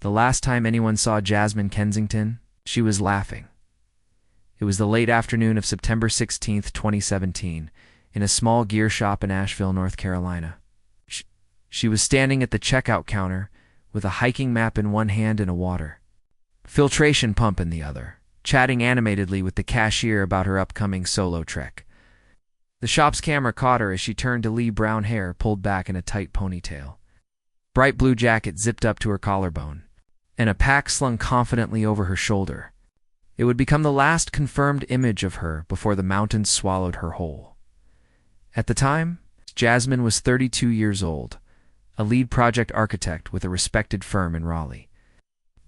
The last time anyone saw Jasmine Kensington, she was laughing. It was the late afternoon of September 16th, 2017, in a small gear shop in Asheville, North Carolina. She was standing at the checkout counter with a hiking map in one hand and a water filtration pump in the other, chatting animatedly with the cashier about her upcoming solo trek. The shop's camera caught her as she turned to leave, brown hair pulled back in a tight ponytail. Bright blue jacket zipped up to her collarbone, and a pack slung confidently over her shoulder. It would become the last confirmed image of her before the mountains swallowed her whole. At the time, Jasmine was 32 years old, a lead project architect with a respected firm in Raleigh,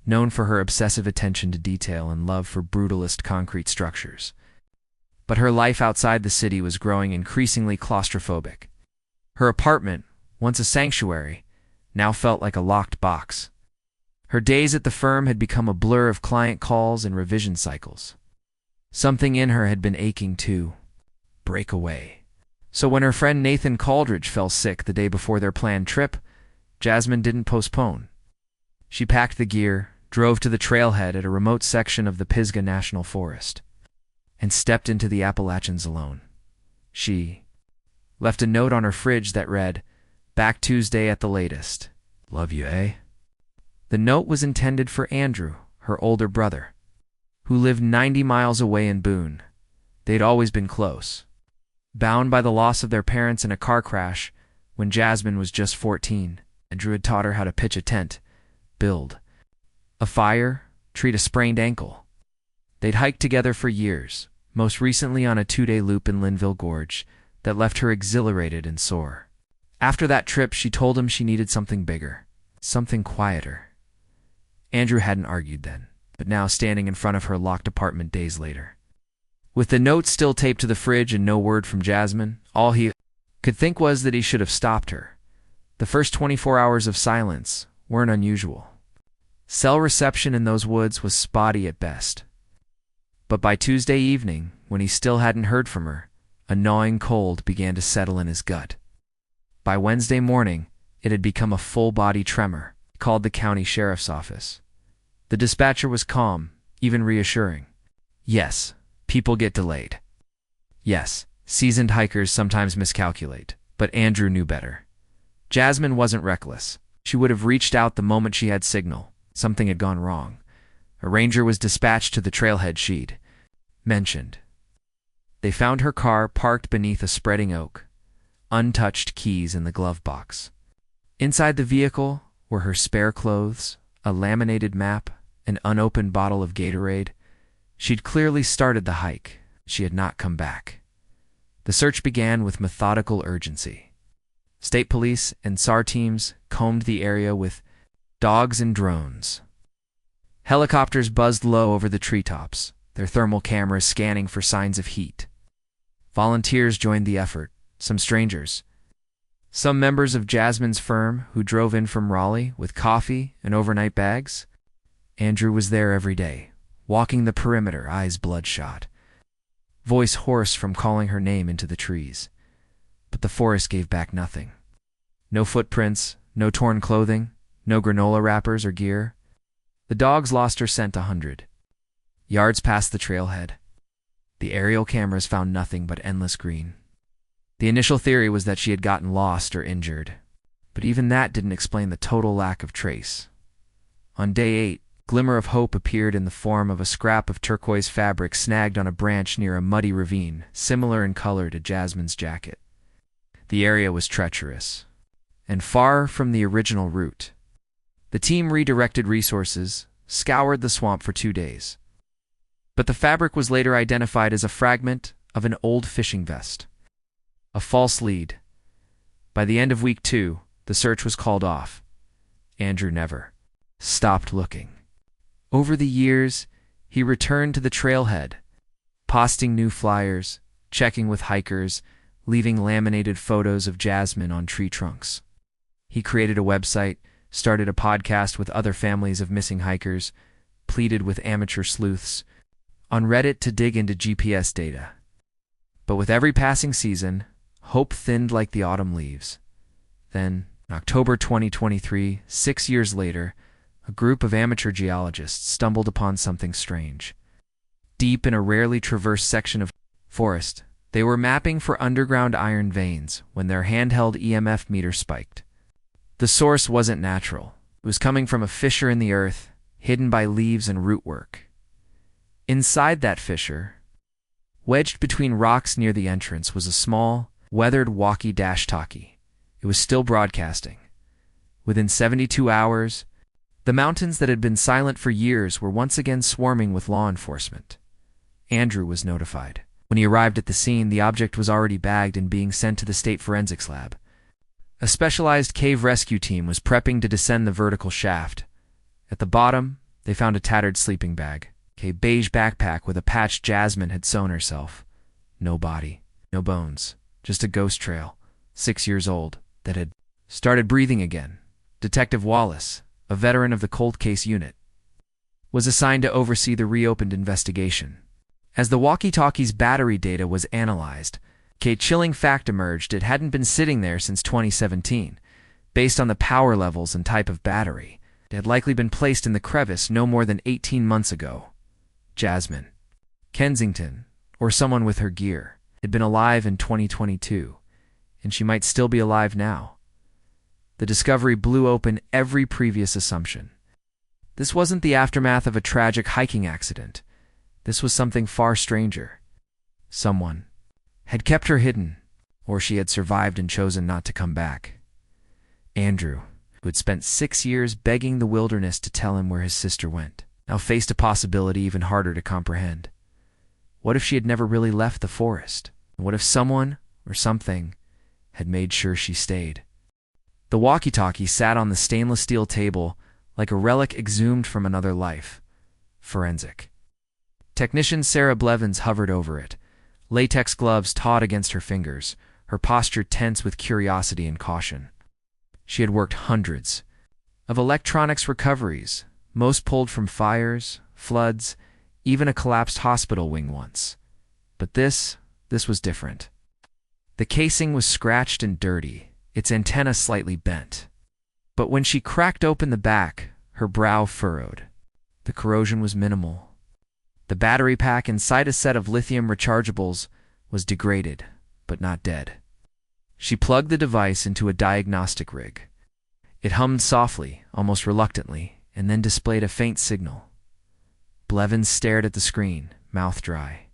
known for her obsessive attention to detail and love for brutalist concrete structures. But her life outside the city was growing increasingly claustrophobic. Her apartment, once a sanctuary, now felt like a locked box. Her days at the firm had become a blur of client calls and revision cycles. Something in her had been aching to break away. So when her friend Nathan Caldridge fell sick the day before their planned trip, Jasmine didn't postpone. She packed the gear, drove to the trailhead at a remote section of the Pisgah National Forest, and stepped into the Appalachians alone. She left a note on her fridge that read, "Back Tuesday at the latest. Love you, eh?" The note was intended for Andrew, her older brother, who lived 90 miles away in Boone. They'd always been close, bound by the loss of their parents in a car crash when Jasmine was just 14. Andrew had taught her how to pitch a tent, build a fire, treat a sprained ankle. They'd hiked together for years, most recently on a 2-day loop in Linville Gorge that left her exhilarated and sore. After that trip, she told him she needed something bigger, something quieter. Andrew hadn't argued then, but now standing in front of her locked apartment days later, with the note still taped to the fridge and no word from Jasmine, all he could think was that he should have stopped her. The first 24 hours of silence weren't unusual. Cell reception in those woods was spotty at best. But by Tuesday evening, when he still hadn't heard from her, a gnawing cold began to settle in his gut. By Wednesday morning, it had become a full-body tremor. He called the county sheriff's office. The dispatcher was calm, even reassuring. Yes, people get delayed. Yes, seasoned hikers sometimes miscalculate, but Andrew knew better. Jasmine wasn't reckless. She would have reached out the moment she had signal. Something had gone wrong. A ranger was dispatched to the trailhead she'd mentioned. They found her car parked beneath a spreading oak, untouched keys in the glove box. Inside the vehicle were her spare clothes, a laminated map, an unopened bottle of Gatorade. She'd clearly started the hike. She had not come back. The search began with methodical urgency. State police and SAR teams combed the area with dogs and drones. Helicopters buzzed low over the treetops, their thermal cameras scanning for signs of heat. Volunteers joined the effort, some strangers. Some members of Jasmine's firm who drove in from Raleigh with coffee and overnight bags. Andrew was there every day, walking the perimeter, eyes bloodshot, voice hoarse from calling her name into the trees. But the forest gave back nothing. No footprints, no torn clothing, no granola wrappers or gear. The dogs lost her scent 100 yards past the trailhead. The aerial cameras found nothing but endless green. The initial theory was that she had gotten lost or injured, but even that didn't explain the total lack of trace. On day 8, glimmer of hope appeared in the form of a scrap of turquoise fabric snagged on a branch near a muddy ravine, similar in color to Jasmine's jacket. The area was treacherous, and far from the original route. The team redirected resources, scoured the swamp for 2 days. But the fabric was later identified as a fragment of an old fishing vest. A false lead. By the end of week 2, the search was called off. Andrew never stopped looking. Over the years, he returned to the trailhead, posting new flyers, checking with hikers, leaving laminated photos of Jasmine on tree trunks. He created a website, started a podcast with other families of missing hikers, pleaded with amateur sleuths on Reddit to dig into GPS data. But with every passing season, hope thinned like the autumn leaves. Then, in October 2023, 6 years later, a group of amateur geologists stumbled upon something strange. Deep in a rarely traversed section of forest, they were mapping for underground iron veins when their handheld EMF meter spiked. The source wasn't natural. It was coming from a fissure in the earth, hidden by leaves and rootwork. Inside that fissure, wedged between rocks near the entrance, was a small, weathered walkie-talkie. It was still broadcasting. Within 72 hours, the mountains that had been silent for years were once again swarming with law enforcement. Andrew was notified. When he arrived at the scene, the object was already bagged and being sent to the state forensics lab. A specialized cave rescue team was prepping to descend the vertical shaft. At the bottom, they found a tattered sleeping bag, a beige backpack with a patch Jasmine had sewn herself. No body, no bones, just a ghost trail, 6 years old, that had started breathing again. Detective Wallace, a veteran of the cold case unit, was assigned to oversee the reopened investigation. As the walkie-talkie's battery data was analyzed, a chilling fact emerged: it hadn't been sitting there since 2017. Based on the power levels and type of battery, it had likely been placed in the crevice no more than 18 months ago. Jasmine Kensington, or someone with her gear, had been alive in 2022, and she might still be alive now. The discovery blew open every previous assumption. This wasn't the aftermath of a tragic hiking accident. This was something far stranger. Someone had kept her hidden, or she had survived and chosen not to come back. Andrew, who had spent 6 years begging the wilderness to tell him where his sister went, now faced a possibility even harder to comprehend. What if she had never really left the forest? What if someone, or something, had made sure she stayed? The walkie-talkie sat on the stainless steel table like a relic exhumed from another life. Forensic. Technician Sarah Blevins hovered over it, latex gloves taut against her fingers, her posture tense with curiosity and caution. She had worked hundreds of electronics recoveries, most pulled from fires, floods, even a collapsed hospital wing once. But this was different. The casing was scratched and dirty, its antenna slightly bent. But when she cracked open the back, her brow furrowed. The corrosion was minimal. The battery pack inside a set of lithium rechargeables was degraded, but not dead. She plugged the device into a diagnostic rig. It hummed softly, almost reluctantly, and then displayed a faint signal. Blevins stared at the screen, mouth dry.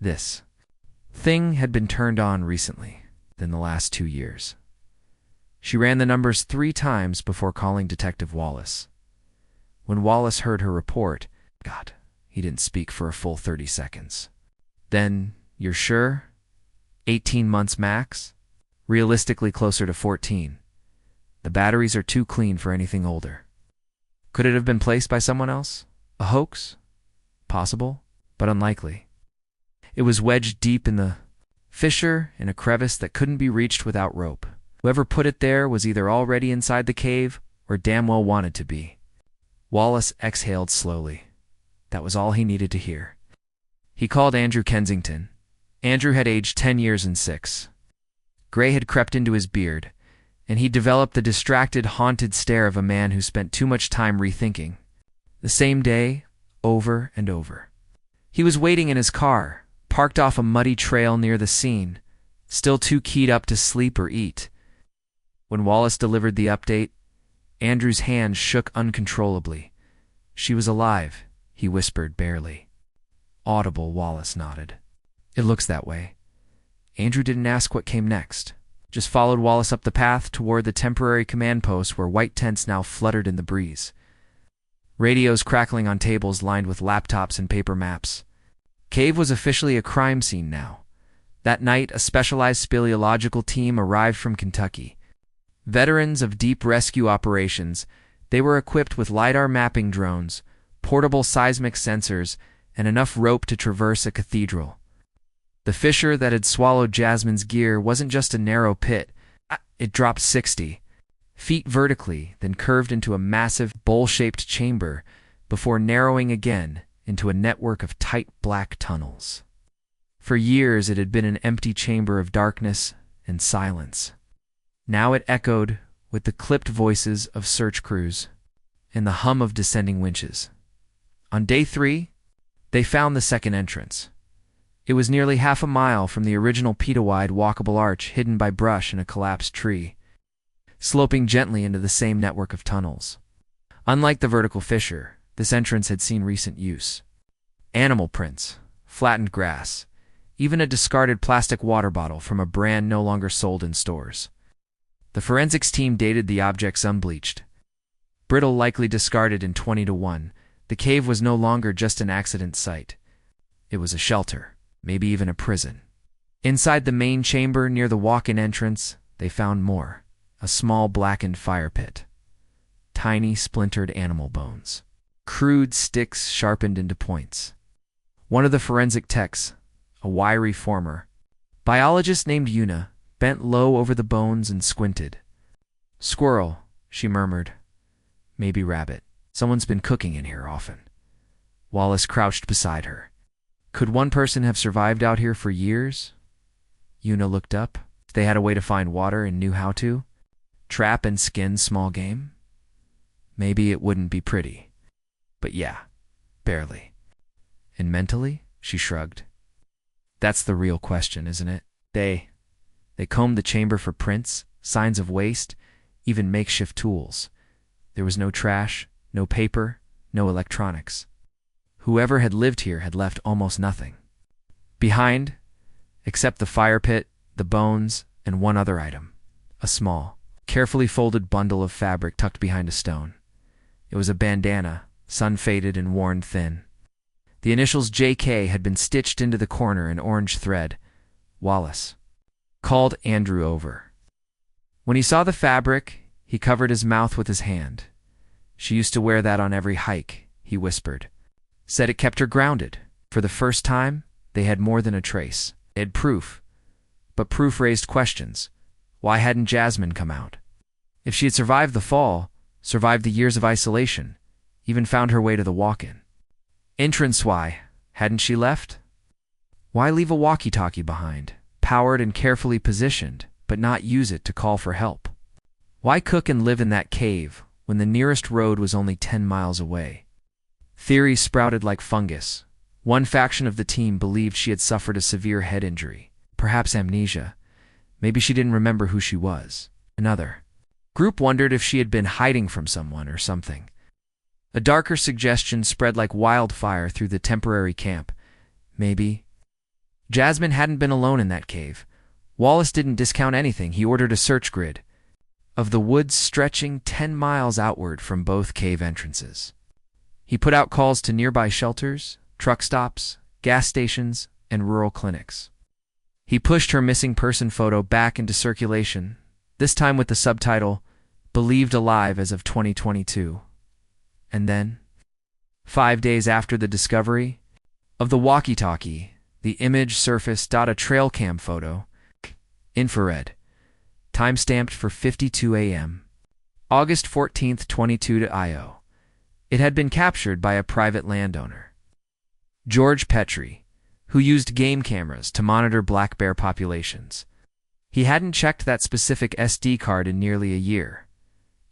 This thing had been turned on recently, in the last 2 years. She ran the numbers 3 times before calling Detective Wallace. When Wallace heard her report, God, he didn't speak for a full 30 seconds. Then, you're sure? 18 months max? Realistically closer to 14. The batteries are too clean for anything older. Could it have been placed by someone else? A hoax? Possible, but unlikely. It was wedged deep in the fissure in a crevice that couldn't be reached without rope. Whoever put it there was either already inside the cave or damn well wanted to be. Wallace exhaled slowly. That was all he needed to hear. He called Andrew Kensington. Andrew had aged 10 years and 6. Gray had crept into his beard, and he developed the distracted, haunted stare of a man who spent too much time rethinking. The same day, over and over. He was waiting in his car, parked off a muddy trail near the scene, still too keyed up to sleep or eat. When Wallace delivered the update, Andrew's hand shook uncontrollably. She was alive, he whispered barely. Audible, Wallace nodded. It looks that way. Andrew didn't ask what came next, just followed Wallace up the path toward the temporary command post where white tents now fluttered in the breeze. Radios crackling on tables lined with laptops and paper maps. Cave was officially a crime scene now. That night, a specialized speleological team arrived from Kentucky. Veterans of deep rescue operations, they were equipped with LiDAR mapping drones, portable seismic sensors, and enough rope to traverse a cathedral. The fissure that had swallowed Jasmine's gear wasn't just a narrow pit. It dropped 60 feet vertically, then curved into a massive, bowl-shaped chamber before narrowing again into a network of tight black tunnels. For years it had been an empty chamber of darkness and silence. Now it echoed with the clipped voices of search crews. and the hum of descending winches. On day 3, they found the second entrance. It was nearly half a mile from the original pita-wide walkable arch hidden by brush and a collapsed tree, sloping gently into the same network of tunnels. Unlike the vertical fissure, this entrance had seen recent use. Animal prints, flattened grass, even a discarded plastic water bottle from a brand no longer sold in stores. The forensics team dated the objects unbleached. Brittle, likely discarded in 20-1, the cave was no longer just an accident site. It was a shelter, maybe even a prison. Inside the main chamber near the walk-in entrance, they found more. A small blackened fire pit. Tiny splintered animal bones. Crude sticks sharpened into points. One of the forensic techs, a wiry former biologist named Una, bent low over the bones and squinted. "Squirrel," she murmured. "Maybe rabbit. Someone's been cooking in here often." Wallace crouched beside her. "Could one person have survived out here for years?" Una looked up. They had a way to find water and knew how to. Trap and skin small game? Maybe it wouldn't be pretty. But yeah, barely. And mentally? She shrugged. That's the real question, isn't it? They combed the chamber for prints, signs of waste, even makeshift tools. There was no trash, no paper, no electronics. Whoever had lived here had left almost nothing behind, except the fire pit, the bones, and one other item. A small, carefully folded bundle of fabric tucked behind a stone. It was a bandana, sun-faded and worn thin. The initials J.K. had been stitched into the corner in orange thread. Wallace called Andrew over. When he saw the fabric, he covered his mouth with his hand. "She used to wear that on every hike," he whispered. Said it kept her grounded. For the first time, they had more than a trace. They had proof. But proof raised questions. Why hadn't Jasmine come out? If she had survived the fall, survived the years of isolation, even found her way to the walk-in. Entrance, why hadn't she left? Why leave a walkie-talkie behind, powered and carefully positioned, but not use it to call for help? Why cook and live in that cave when the nearest road was only 10 miles away? Theories sprouted like fungus. One faction of the team believed she had suffered a severe head injury, perhaps amnesia. Maybe she didn't remember who she was. Another group wondered if she had been hiding from someone or something. A darker suggestion spread like wildfire through the temporary camp. Maybe Jasmine hadn't been alone in that cave. Wallace didn't discount anything. He ordered a search grid of the woods stretching 10 miles outward from both cave entrances. He put out calls to nearby shelters, truck stops, gas stations, and rural clinics. He pushed her missing person photo back into circulation, this time with the subtitle, "Believed alive as of 2022. And then, 5 days after the discovery of the walkie-talkie, the image surfaced. A trail cam photo, infrared, time-stamped for 52 a.m., August 14th, 22 to IO. It had been captured by a private landowner, George Petrie, who used game cameras to monitor black bear populations. He hadn't checked that specific SD card in nearly a year.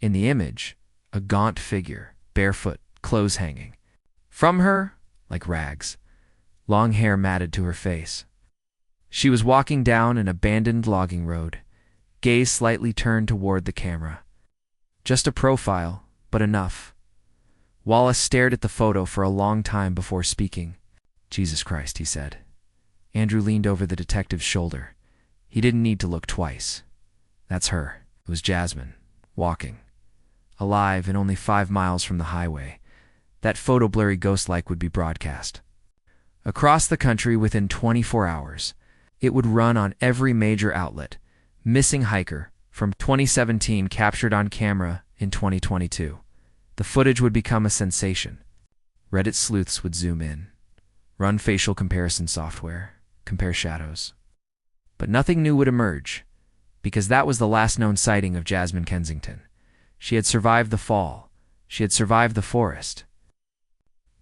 In the image, a gaunt figure, barefoot, clothes hanging. From her, like rags, long hair matted to her face. She was walking down an abandoned logging road, gaze slightly turned toward the camera. Just a profile, but enough. Wallace stared at the photo for a long time before speaking. "Jesus Christ," he said. Andrew leaned over the detective's shoulder. He didn't need to look twice. That's her. It was Jasmine, walking. Alive and only 5 miles from the highway. That photo, blurry ghost-like, would be broadcast across the country within 24 hours. It would run on every major outlet. Missing hiker from 2017 captured on camera in 2022. The footage would become a sensation. Reddit sleuths would zoom in, run facial comparison software, compare shadows. But nothing new would emerge, because that was the last known sighting of Jasmine Kensington. She had survived the fall. She had survived the forest.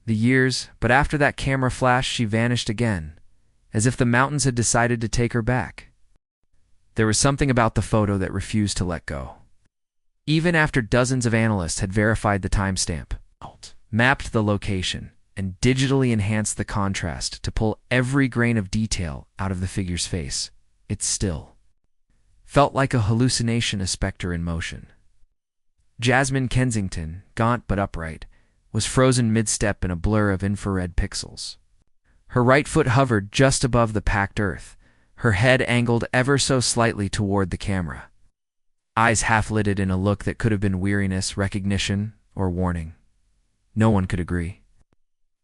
The years, but after that camera flash, she vanished again, as if the mountains had decided to take her back. There was something about the photo that refused to let go. even after dozens of analysts had verified the timestamp, mapped the location, and digitally enhanced the contrast to pull every grain of detail out of the figure's face. It still felt like a hallucination, a specter in motion. Jasmine Kensington, gaunt but upright, was frozen mid-step in a blur of infrared pixels. Her right foot hovered just above the packed earth, her head angled ever so slightly toward the camera. Eyes half-lidded in a look that could have been weariness, recognition, or warning. No one could agree.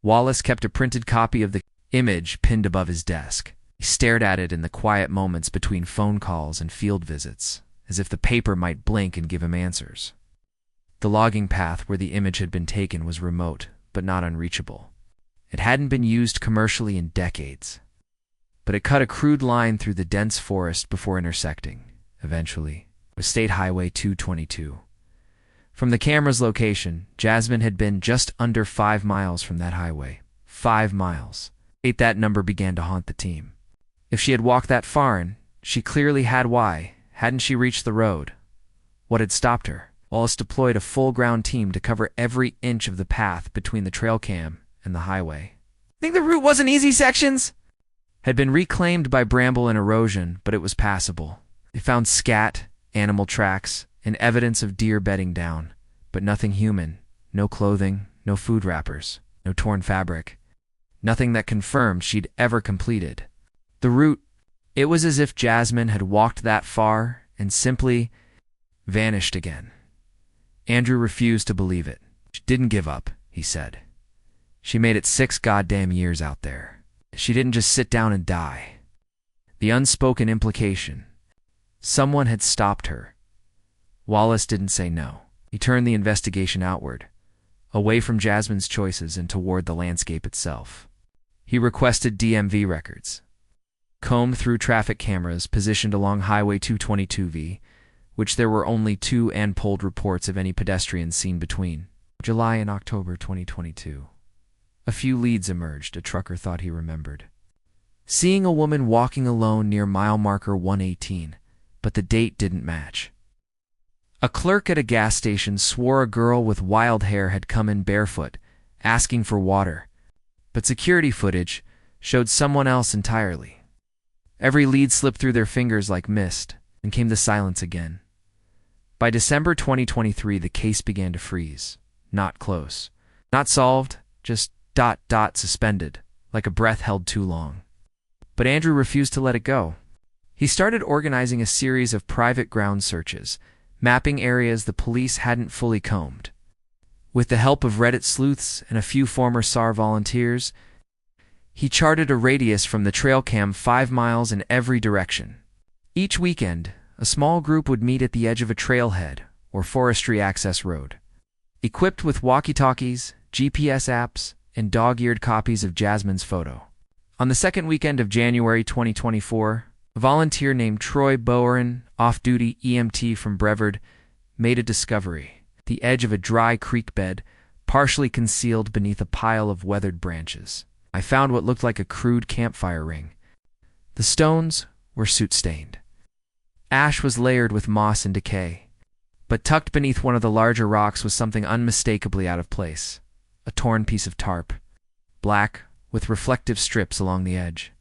Wallace kept a printed copy of the image pinned above his desk. He stared at it in the quiet moments between phone calls and field visits, as if the paper might blink and give him answers. The logging path where the image had been taken was remote, but not unreachable. It hadn't been used commercially in decades, but it cut a crude line through the dense forest before intersecting, eventually, with State Highway 222. From the camera's location, Jasmine had been just under 5 miles from that highway. 5 miles. That number began to haunt the team. If she had walked that far, and she clearly had, why hadn't she reached the road? What had stopped her? Wallace deployed a full-ground team to cover every inch of the path between the trail cam and the highway. Think the route wasn't easy sections? Had been reclaimed by bramble and erosion, but it was passable. They found scat, animal tracks, and evidence of deer bedding down, but nothing human. No clothing, no food wrappers, no torn fabric. Nothing that confirmed she'd ever completed the route. It was as if Jasmine had walked that far and simply vanished again. Andrew refused to believe it. She didn't give up, he said. She made it 6 goddamn years out there. She didn't just sit down and die. The unspoken implication. Someone had stopped her. Wallace didn't say no. He turned the investigation outward, away from Jasmine's choices and toward the landscape itself. He requested DMV records, combed through traffic cameras positioned along Highway 222V, which there were only 2, and pulled reports of any pedestrians seen between July and October 2022. A few leads emerged, a trucker thought he remembered seeing a woman walking alone near mile marker 118, but the date didn't match. A clerk at a gas station swore a girl with wild hair had come in barefoot, asking for water, but security footage showed someone else entirely. Every lead slipped through their fingers like mist, and came the silence again. By December 2023, the case began to freeze. Not close. Not solved, just ... suspended, like a breath held too long. But Andrew refused to let it go. He started organizing a series of private ground searches, mapping areas the police hadn't fully combed. With the help of Reddit sleuths and a few former SAR volunteers, he charted a radius from the trail cam 5 miles in every direction. Each weekend, a small group would meet at the edge of a trailhead or forestry access road. Equipped with walkie-talkies, GPS apps, and dog-eared copies of Jasmine's photo. On the second weekend of January 2024, a volunteer named Troy Bowen, off-duty EMT from Brevard, made a discovery. The edge of a dry creek bed, partially concealed beneath a pile of weathered branches. I found what looked like a crude campfire ring. The stones were soot-stained. Ash was layered with moss and decay, but tucked beneath one of the larger rocks was something unmistakably out of place. A torn piece of tarp, black, with reflective strips along the edge.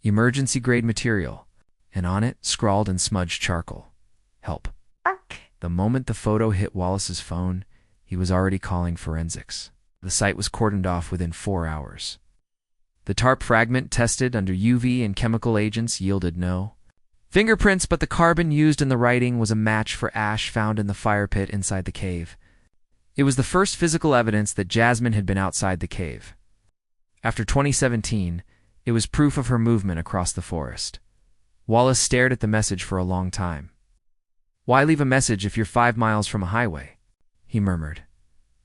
Emergency-grade material, and on it, scrawled in smudged charcoal. Help. The moment the photo hit Wallace's phone, he was already calling forensics. The site was cordoned off within 4 hours. The tarp fragment tested under UV and chemical agents yielded no fingerprints, but the carbon used in the writing was a match for ash found in the fire pit inside the cave. It was the first physical evidence that Jasmine had been outside the cave. After 2017, it was proof of her movement across the forest. Wallace stared at the message for a long time. "Why leave a message if you're 5 miles from a highway?" he murmured.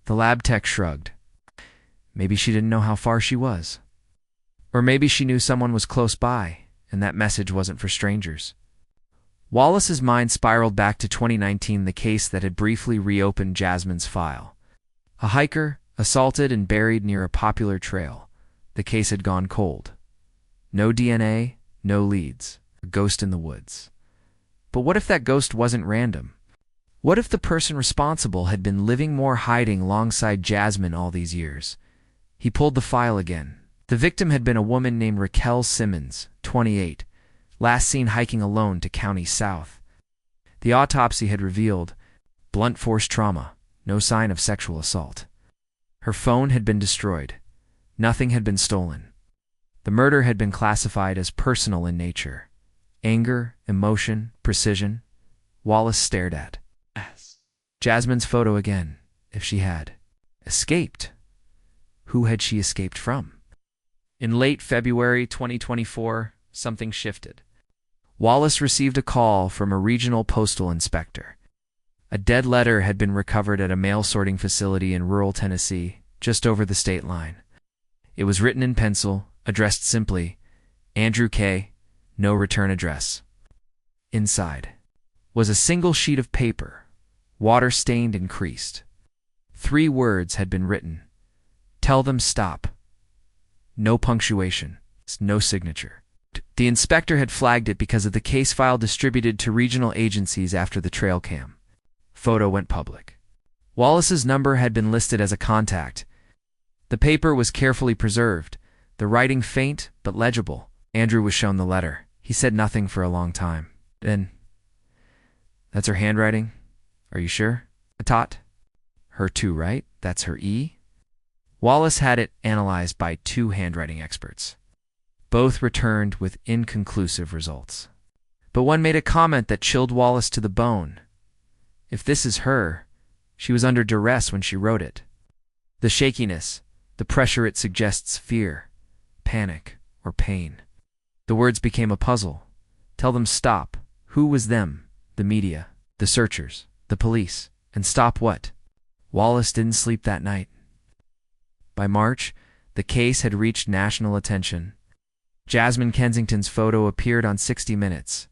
The lab tech shrugged. Maybe she didn't know how far she was. Or maybe she knew someone was close by, and that message wasn't for strangers. Wallace's mind spiraled back to 2019, the case that had briefly reopened Jasmine's file. A hiker, assaulted and buried near a popular trail. The case had gone cold. No DNA, no leads. A ghost in the woods. But what if that ghost wasn't random? What if the person responsible had been living more hiding alongside Jasmine all these years? He pulled the file again. The victim had been a woman named Raquel Simmons, 28, last seen hiking alone to County South. The autopsy had revealed blunt force trauma, no sign of sexual assault. Her phone had been destroyed. Nothing had been stolen. The murder had been classified as personal in nature. Anger, emotion, precision. Wallace stared at Jasmine's photo again. If she had escaped, who had she escaped from? In late February 2024, something shifted. Wallace received a call from a regional postal inspector. A dead letter had been recovered at a mail sorting facility in rural Tennessee, just over the state line. It was written in pencil, addressed simply, Andrew K., no return address. Inside was a single sheet of paper, water-stained and creased. 3 words had been written. Tell them stop. No punctuation, no signature. The inspector had flagged it because of the case file distributed to regional agencies after the trail cam. Photo went public. Wallace's number had been listed as a contact. The paper was carefully preserved, the writing faint but legible. Andrew was shown the letter. He said nothing for a long time. Then, that's her handwriting? Are you sure? Tot? Her too, right? That's her E? Wallace had it analyzed by 2 handwriting experts. Both returned with inconclusive results. But one made a comment that chilled Wallace to the bone. If this is her, she was under duress when she wrote it. The shakiness, the pressure, it suggests fear, panic, or pain. The words became a puzzle. Tell them stop. Who was them? The media, the searchers, the police. And stop what? Wallace didn't sleep that night. By March, the case had reached national attention. Jasmine Kensington's photo appeared on 60 Minutes.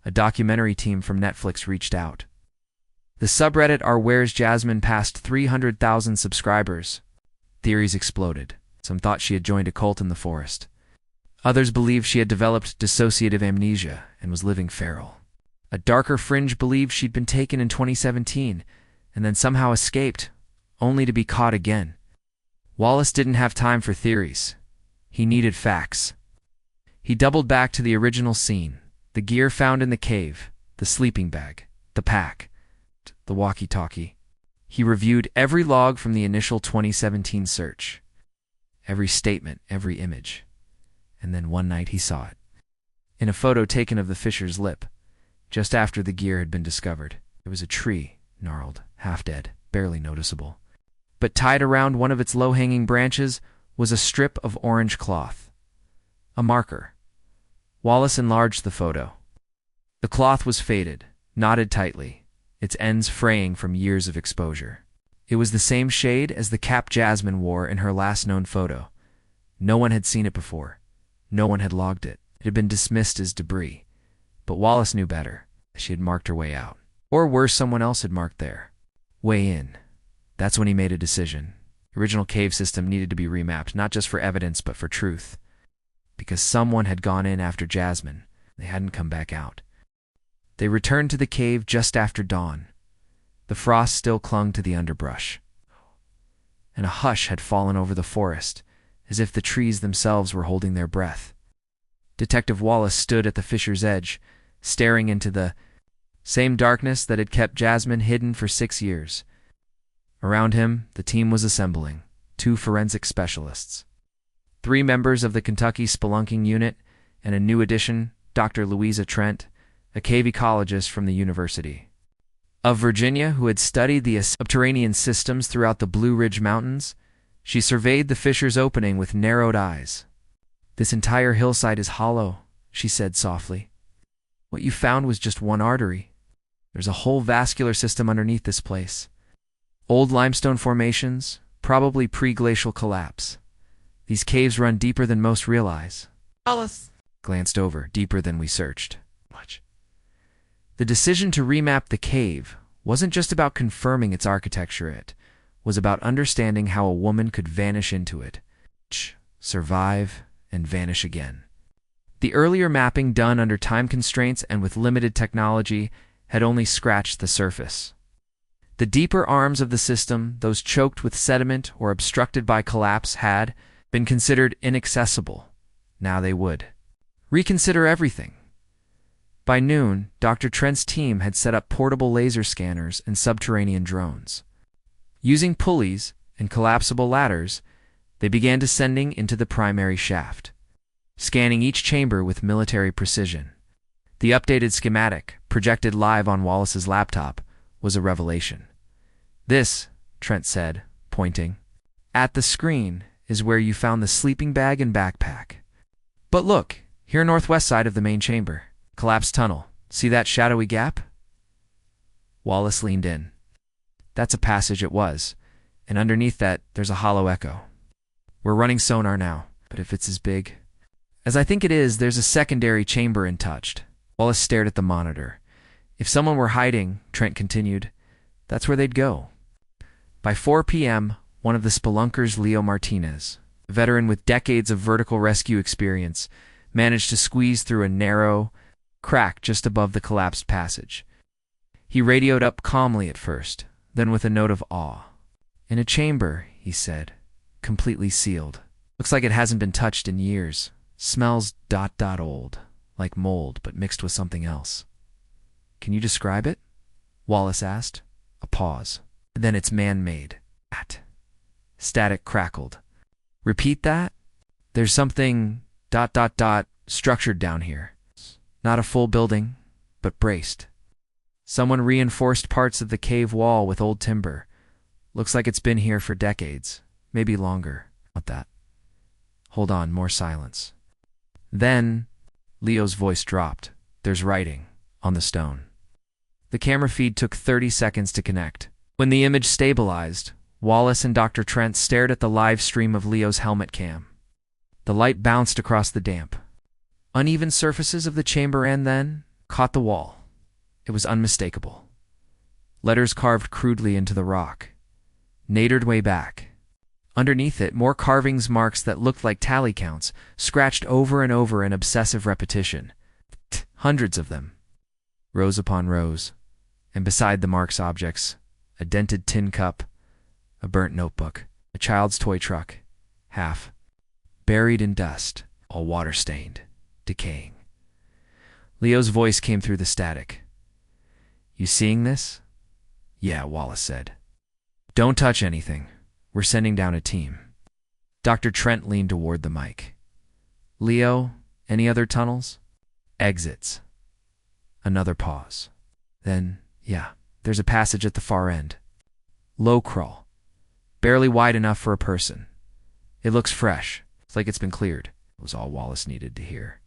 A documentary team from Netflix reached out. The subreddit r/Where's Jasmine passed 300,000 subscribers. Theories exploded. Some thought she had joined a cult in the forest. Others believed she had developed dissociative amnesia and was living feral. A darker fringe believed she'd been taken in 2017 and then somehow escaped, only to be caught again. Wallace didn't have time for theories. He needed facts. He doubled back to the original scene, the gear found in the cave, the sleeping bag, the pack, the walkie-talkie. He reviewed every log from the initial 2017 search, every statement, every image. And then one night he saw it. In a photo taken of the fisher's lip, just after the gear had been discovered, there was a tree, gnarled, half-dead, barely noticeable. But tied around one of its low-hanging branches was a strip of orange cloth. A marker. Wallace enlarged the photo. The cloth was faded, knotted tightly, its ends fraying from years of exposure. It was the same shade as the cap Jasmine wore in her last known photo. No one had seen it before. No one had logged it. It had been dismissed as debris. But Wallace knew better. She had marked her way out. Or worse, someone else had marked there. Way in. That's when he made a decision. The original cave system needed to be remapped, not just for evidence, but for truth. Because someone had gone in after Jasmine. They hadn't come back out. They returned to the cave just after dawn. The frost still clung to the underbrush. And a hush had fallen over the forest, as if the trees themselves were holding their breath. Detective Wallace stood at the fisher's edge, staring into the same darkness that had kept Jasmine hidden for 6 years. Around him, the team was assembling, 2 forensic specialists, 3 members of the Kentucky Spelunking Unit, and a new addition, Dr. Louisa Trent, a cave ecologist from the University of Virginia who had studied the subterranean systems throughout the Blue Ridge Mountains. She surveyed the fisher's opening with narrowed eyes. "This entire hillside is hollow," she said softly. "What you found was just one artery. There's a whole vascular system underneath this place. Old limestone formations, probably pre-glacial collapse. These caves run deeper than most realize." Wallace glanced over, "Deeper than we searched." Much. The decision to remap the cave wasn't just about confirming its architecture, it was about understanding how a woman could vanish into it, survive, and vanish again. The earlier mapping done under time constraints and with limited technology had only scratched the surface. The deeper arms of the system, those choked with sediment or obstructed by collapse, had been considered inaccessible. Now they would reconsider everything. By noon, Dr. Trent's team had set up portable laser scanners and subterranean drones. Using pulleys and collapsible ladders, they began descending into the primary shaft, scanning each chamber with military precision. The updated schematic, projected live on Wallace's laptop, was a revelation. "This," Trent said, pointing, "at the screen is where you found the sleeping bag and backpack. But look, here northwest side of the main chamber. Collapsed tunnel. See that shadowy gap?" Wallace leaned in. "That's a passage," it was, "and underneath that there's a hollow echo. We're running sonar now, but if it's as big as I think it is, there's a secondary chamber untouched." Wallace stared at the monitor. "If someone were hiding," Trent continued, "that's where they'd go." By 4 p.m., one of the spelunkers, Leo Martinez, a veteran with decades of vertical rescue experience, managed to squeeze through a narrow crack just above the collapsed passage. He radioed up calmly at first, then with a note of awe. "In a chamber," he said, "completely sealed. Looks like it hasn't been touched in years. Smells ... old, like mold, but mixed with something else." "Can you describe it?" Wallace asked. A pause. "Then it's man-made." Static crackled. "Repeat that?" "There's something ... structured down here. Not a full building, but braced. Someone reinforced parts of the cave wall with old timber. Looks like it's been here for decades, maybe longer." "What that?" "Hold on, more silence." "Then," Leo's voice dropped, "there's writing on the stone." The camera feed took 30 seconds to connect. When the image stabilized, Wallace and Dr. Trent stared at the live stream of Leo's helmet cam. The light bounced across the damp, uneven surfaces of the chamber and then caught the wall. It was unmistakable. Letters carved crudely into the rock. "Nadered way back." Underneath it, more carvings, marks that looked like tally counts, scratched over and over in obsessive repetition. Hundreds of them, rows upon rows. And beside the marks, objects: a dented tin cup, a burnt notebook, a child's toy truck, half buried in dust, all water-stained, decaying. Leo's voice came through the static. "You seeing this?" "Yeah," Wallace said. "Don't touch anything. We're sending down a team." Dr. Trent leaned toward the mic. "Leo, any other tunnels?" "Exits." Another pause. Then, "Yeah, there's a passage at the far end. Low crawl. Barely wide enough for a person. It looks fresh. It's like it's been cleared." Was all Wallace needed to hear.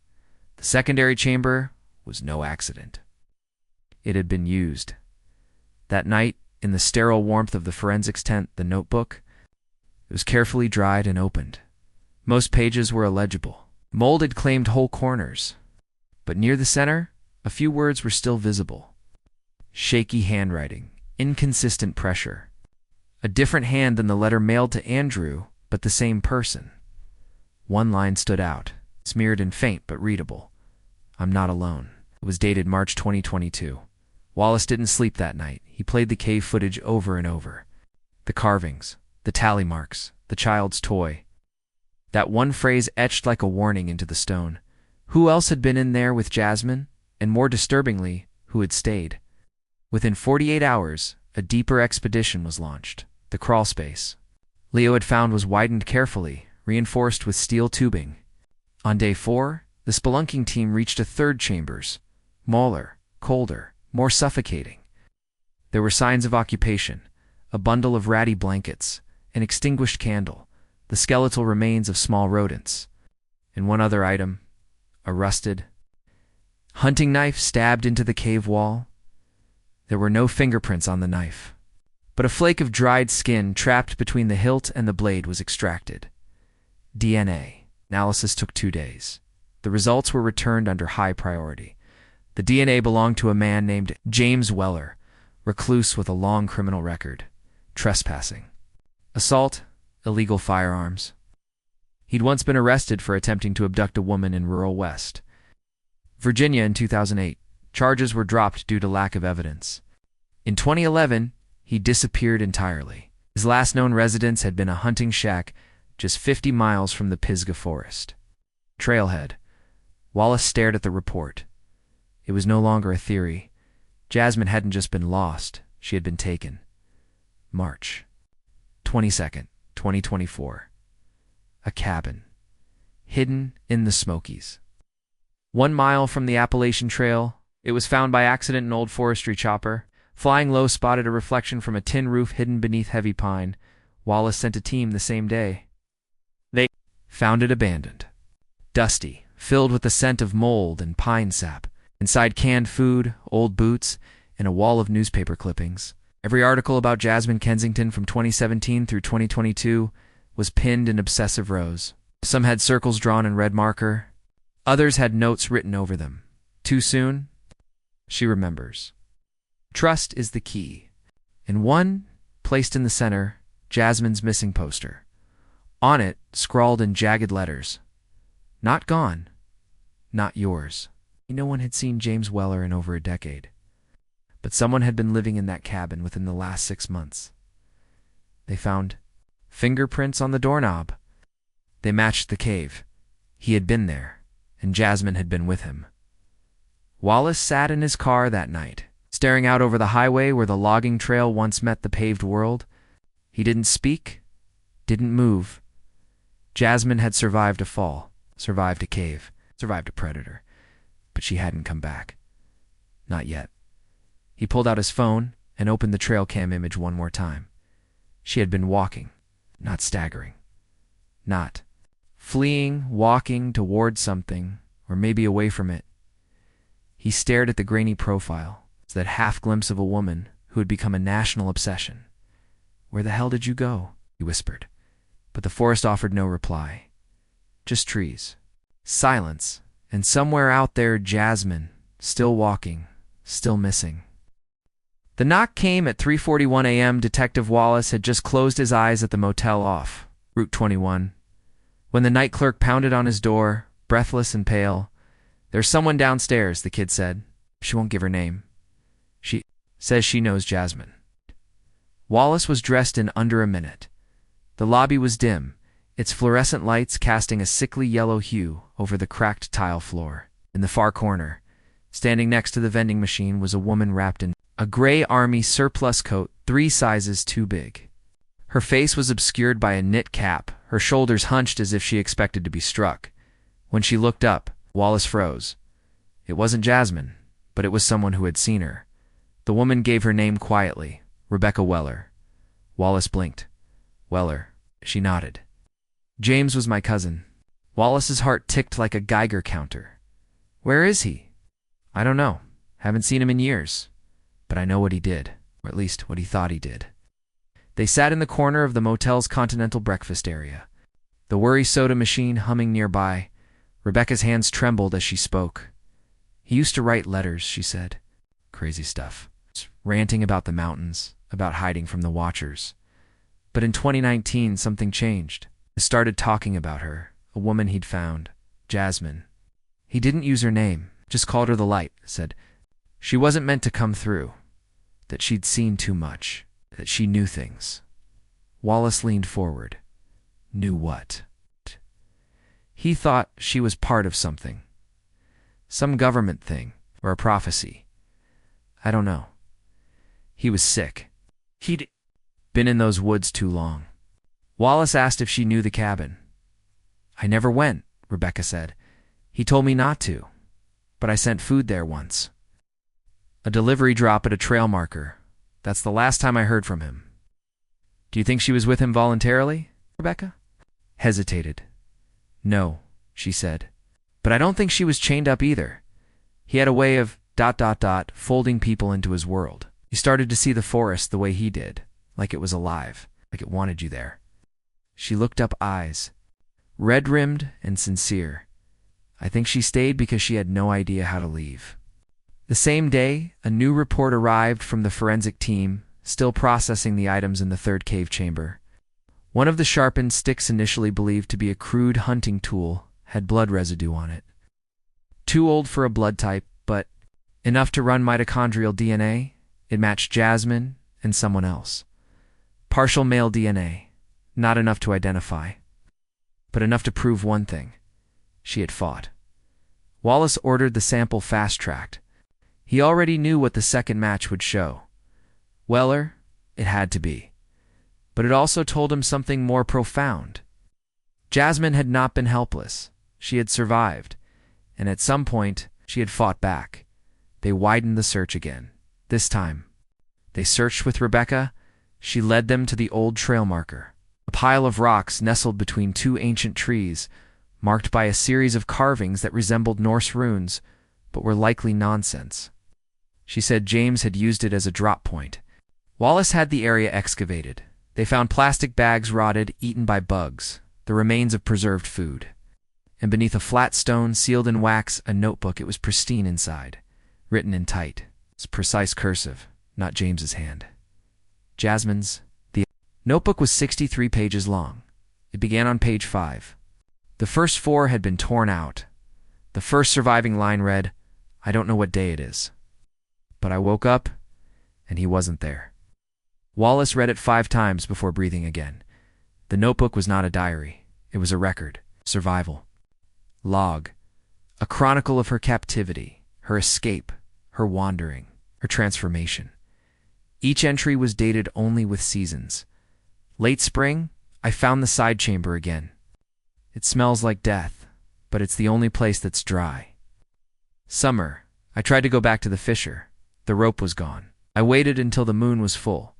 The secondary chamber was no accident. It had been used. That night, in the sterile warmth of the forensics tent, the notebook, it was carefully dried and opened. Most pages were illegible. Mold had claimed whole corners. But near the center, a few words were still visible. Shaky handwriting, inconsistent pressure. A different hand than the letter mailed to Andrew, but the same person. One line stood out, smeared and faint but readable. "I'm not alone." It was dated March 2022. Wallace didn't sleep that night. He played the cave footage over and over. The carvings, the tally marks, the child's toy. That one phrase etched like a warning into the stone. Who else had been in there with Jasmine? And more disturbingly, who had stayed? Within 48 hours, a deeper expedition was launched. The crawl space Leo had found was widened carefully, reinforced with steel tubing. On day 4, the spelunking team reached a third chambers, smaller, colder, more suffocating. There were signs of occupation: a bundle of ratty blankets, an extinguished candle, the skeletal remains of small rodents, and one other item, a rusted hunting knife stabbed into the cave wall. There were no fingerprints on the knife, but a flake of dried skin trapped between the hilt and the blade was extracted. DNA analysis took 2 days. The results were returned under high priority. The DNA belonged to a man named James Weller, recluse with a long criminal record: trespassing, assault, illegal firearms. He'd once been arrested for attempting to abduct a woman in rural West Virginia in 2008. Charges were dropped due to lack of evidence. In 2011, he disappeared entirely. His last known residence had been a hunting shack just 50 miles from the Pisgah Forest. Trailhead. Wallace stared at the report. It was no longer a theory. Jasmine hadn't just been lost, she had been taken. March 22nd, 2024. A cabin. Hidden in the Smokies. 1 mile from the Appalachian Trail, it was found by accident in an old forestry chopper. Flying low spotted a reflection from a tin roof hidden beneath heavy pine. Wallace sent a team the same day. They found it abandoned. Dusty, filled with the scent of mold and pine sap. Inside canned food, old boots, and a wall of newspaper clippings. Every article about Jasmine Kensington from 2017 through 2022 was pinned in obsessive rows. Some had circles drawn in red marker. Others had notes written over them. Too soon? She remembers. Trust is the key. In one, placed in the center, Jasmine's missing poster. On it, scrawled in jagged letters. Not gone. Not yours. No one had seen James Weller in over a decade. But someone had been living in that cabin within the last 6 months. They found fingerprints on the doorknob. They matched the cave. He had been there, and Jasmine had been with him. Wallace sat in his car that night, staring out over the highway where the logging trail once met the paved world. He didn't speak, didn't move. Jasmine had survived a fall, survived a cave, survived a predator. But she hadn't come back. Not yet. He pulled out his phone and opened the trail cam image one more time. She had been walking, not staggering. Not fleeing, walking toward something, or maybe away from it. He stared at the grainy profile, that half glimpse of a woman who had become a national obsession. "Where the hell did you go?" he whispered. But the forest offered no reply. Just trees. Silence. And somewhere out there, Jasmine, still walking, still missing. The knock came at 3:41 a.m. Detective Wallace had just closed his eyes at the motel off Route 21. When the night clerk pounded on his door, breathless and pale. "There's someone downstairs," the kid said. "She won't give her name. She says she knows Jasmine." Wallace was dressed in under a minute. The lobby was dim, its fluorescent lights casting a sickly yellow hue over the cracked tile floor. In the far corner, standing next to the vending machine, was a woman wrapped in a gray army surplus coat 3 sizes too big. Her face was obscured by a knit cap, her shoulders hunched as if she expected to be struck. When she looked up, Wallace froze. It wasn't Jasmine, but it was someone who had seen her. The woman gave her name quietly, Rebecca Weller. Wallace blinked. "Weller," she nodded. "James was my cousin." Wallace's heart ticked like a Geiger counter. "Where is he?" "I don't know. Haven't seen him in years. But I know what he did, or at least what he thought he did." They sat in the corner of the motel's continental breakfast area, the worry soda machine humming nearby. Rebecca's hands trembled as she spoke. "He used to write letters," she said. "Crazy stuff. Ranting about the mountains, about hiding from the Watchers. But in 2019, something changed. He started talking about her, a woman he'd found, Jasmine. He didn't use her name, just called her the Light, said she wasn't meant to come through, that she'd seen too much, that she knew things." Wallace leaned forward. Knew what? He thought she was part of something. Some government thing, or a prophecy. I don't know. He was sick. He'd been in those woods too long. Wallace asked if she knew the cabin. "I never went," Rebecca said. "He told me not to, but I sent food there once." A delivery drop at a trail marker. That's the last time I heard from him. "Do you think she was with him voluntarily?" Rebecca hesitated. "No," she said. "But I don't think she was chained up either. He had a way of ... folding people into his world. You started to see the forest the way he did, like it was alive, like it wanted you there." She looked up, eyes red-rimmed and sincere. I think she stayed because she had no idea how to leave. The same day, a new report arrived from the forensic team, still processing the items in the third cave chamber. One of the sharpened sticks initially believed to be a crude hunting tool had blood residue on it. Too old for a blood type, but enough to run mitochondrial DNA. It matched Jasmine and someone else. Partial male DNA, not enough to identify, but enough to prove one thing: she had fought. Wallace ordered the sample fast-tracked. He already knew what the second match would show. Weller, it had to be. But it also told him something more profound. Jasmine had not been helpless. She had survived, and at some point, she had fought back. They widened the search again. This time, they searched with Rebecca. She led them to the old trail marker, a pile of rocks nestled between two ancient trees, marked by a series of carvings that resembled Norse runes, but were likely nonsense. She said James had used it as a drop point. Wallace had the area excavated. They found plastic bags rotted, eaten by bugs, the remains of preserved food. And beneath a flat stone sealed in wax, a notebook. It was pristine inside, written in tight, precise cursive, not James's hand. Jasmine's. The notebook was 63 pages long. It began on page 5. The first 4 had been torn out. The first surviving line read, "I don't know what day it is, but I woke up, and he wasn't there." Wallace read it 5 times before breathing again. The notebook was not a diary. It was a record. Survival. Log. A chronicle of her captivity, her escape, her wandering, her transformation. Each entry was dated only with seasons. Late spring, I found the side chamber again. It smells like death, but it's the only place that's dry. Summer, I tried to go back to the fissure. The rope was gone. I waited until the moon was full.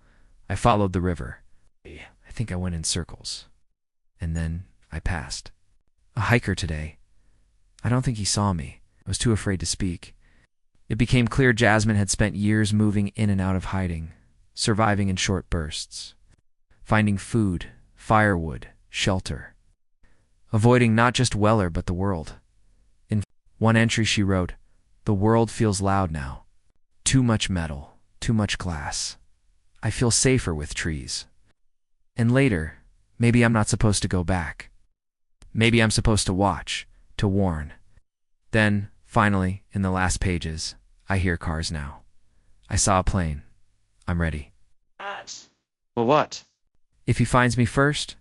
I followed the river. I think I went in circles. And then I passed. A hiker today. I don't think he saw me. I was too afraid to speak. It became clear Jasmine had spent years moving in and out of hiding, surviving in short bursts, finding food, firewood, shelter, avoiding not just Weller but the world. In one entry she wrote, "The world feels loud now. Too much metal, too much glass. I feel safer with trees." And later, maybe I'm not supposed to go back. Maybe I'm supposed to watch, to warn. Then, finally, in the last pages, I hear cars now. I saw a plane. I'm ready. Well, what? If he finds me first?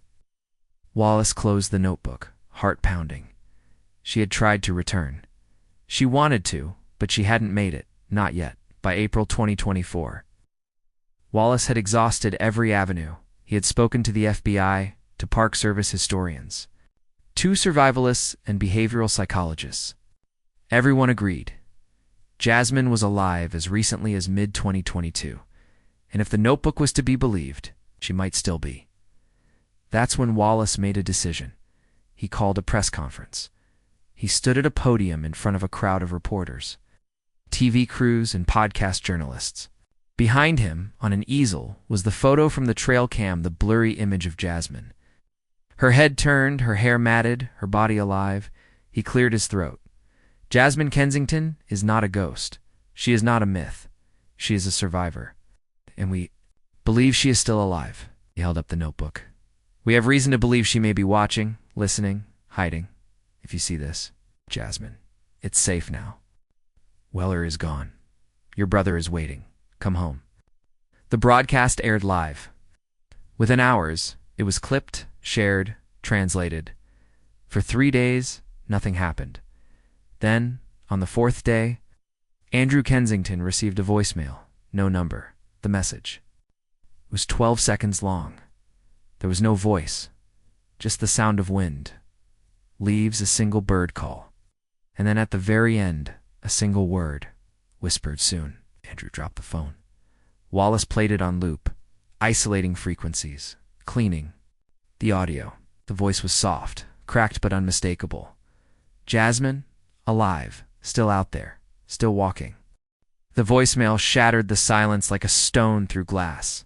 Wallace closed the notebook, heart pounding. She had tried to return. She wanted to, but she hadn't made it, not yet, by April 2024. Wallace had exhausted every avenue. He had spoken to the FBI, to Park Service historians, 2 survivalists and behavioral psychologists. Everyone agreed. Jasmine was alive as recently as mid-2022, and if the notebook was to be believed, she might still be. That's when Wallace made a decision. He called a press conference. He stood at a podium in front of a crowd of reporters, TV crews, and podcast journalists. Behind him, on an easel, was the photo from the trail cam, the blurry image of Jasmine. Her head turned, her hair matted, her body alive. He cleared his throat. Jasmine Kensington is not a ghost. She is not a myth. She is a survivor. And we believe she is still alive. He held up the notebook. We have reason to believe she may be watching, listening, hiding. If you see this, Jasmine, it's safe now. Weller is gone. Your brother is waiting. Come home. The broadcast aired live. Within hours, it was clipped, shared, translated. For 3 days, nothing happened. Then, on the 4th day, Andrew Kensington received a voicemail. No number. The message. It was 12 seconds long. There was no voice, just the sound of wind. Leaves, a single bird call. And then at the very end, a single word, whispered soon. Andrew dropped the phone. Wallace played it on loop, isolating frequencies, cleaning. The audio. The voice was soft, cracked but unmistakable. Jasmine, alive, still out there, still walking. The voicemail shattered the silence like a stone through glass.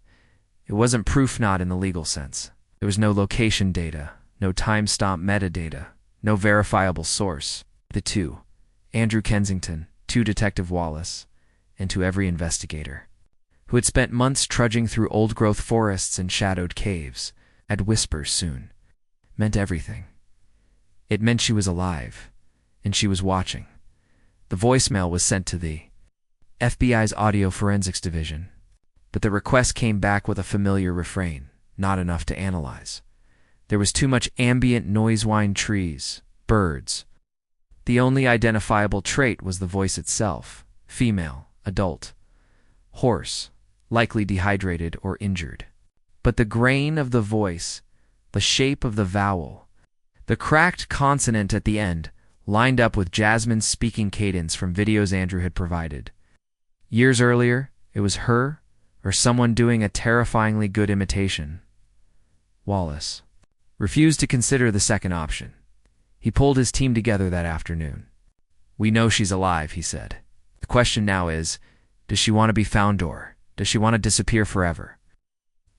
It wasn't proof, not in the legal sense. There was no location data, no timestamp metadata, no verifiable source. The 2, Andrew Kensington, to Detective Wallace, and to every investigator, who had spent months trudging through old-growth forests and shadowed caves, had whispers soon, meant everything. It meant she was alive, and she was watching. The voicemail was sent to the FBI's Audio Forensics Division. But the request came back with a familiar refrain, not enough to analyze. There was too much ambient noise-wine trees, birds. The only identifiable trait was the voice itself, female, adult, hoarse, likely dehydrated or injured. But the grain of the voice, the shape of the vowel, the cracked consonant at the end, lined up with Jasmine's speaking cadence from videos Andrew had provided. Years earlier, it was her, or someone doing a terrifyingly good imitation. Wallace refused to consider the second option. He pulled his team together that afternoon. "We know she's alive," he said. "The question now is, does she want to be found, or does she want to disappear forever?"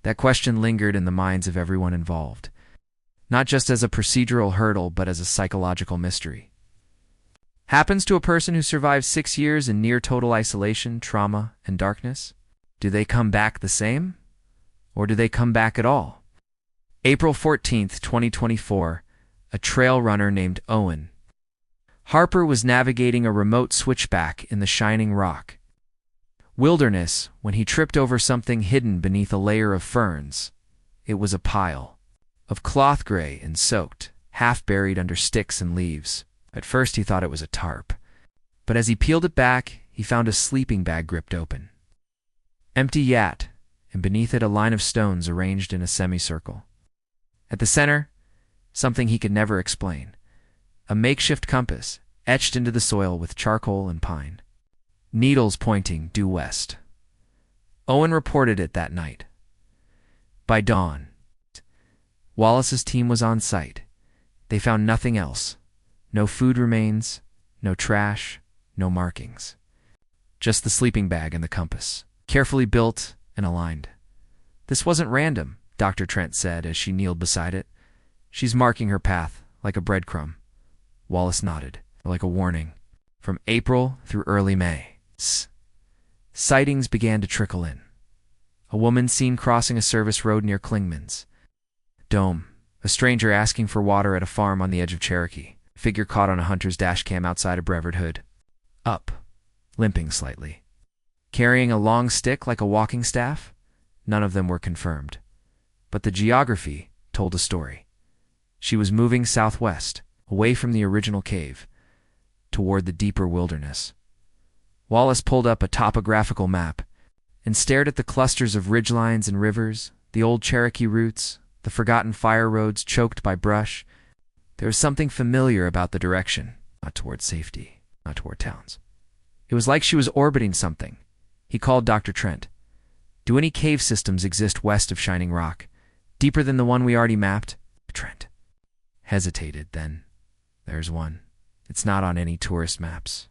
That question lingered in the minds of everyone involved, not just as a procedural hurdle, but as a psychological mystery. Happens to a person who survives 6 years in near total isolation, trauma, and darkness? Do they come back the same? Or do they come back at all? April 14th, 2024, a trail runner named Owen Harper was navigating a remote switchback in the shining rock wilderness when he tripped over something hidden beneath a layer of ferns. It was a pile of cloth gray and soaked, half buried under sticks and leaves. At first he thought it was a tarp, but as he peeled it back, he found a sleeping bag gripped open. Empty yet, and beneath it a line of stones arranged in a semicircle. At the center, something he could never explain. A makeshift compass, etched into the soil with charcoal and pine. Needles pointing due west. Owen reported it that night. By dawn, Wallace's team was on site. They found nothing else. No food remains, no trash, no markings. Just the sleeping bag and the compass, carefully built and aligned. "This wasn't random," Dr. Trent said as she kneeled beside it. "She's marking her path, like a breadcrumb." Wallace nodded, like a warning. From April through early May, sightings began to trickle in. A woman seen crossing a service road near Klingman's. Dome, a stranger asking for water at a farm on the edge of Cherokee. Figure caught on a hunter's dash cam outside of Brevard Hood. Up, limping slightly. Carrying a long stick like a walking staff? None of them were confirmed. But the geography told a story. She was moving southwest, away from the original cave, toward the deeper wilderness. Wallace pulled up a topographical map and stared at the clusters of ridgelines and rivers, the old Cherokee routes, the forgotten fire roads choked by brush. There was something familiar about the direction, not toward safety, not toward towns. It was like she was orbiting something. He called Dr. Trent. "Do any cave systems exist west of Shining Rock, deeper than the one we already mapped?" Trent hesitated, then, "There's one. It's not on any tourist maps.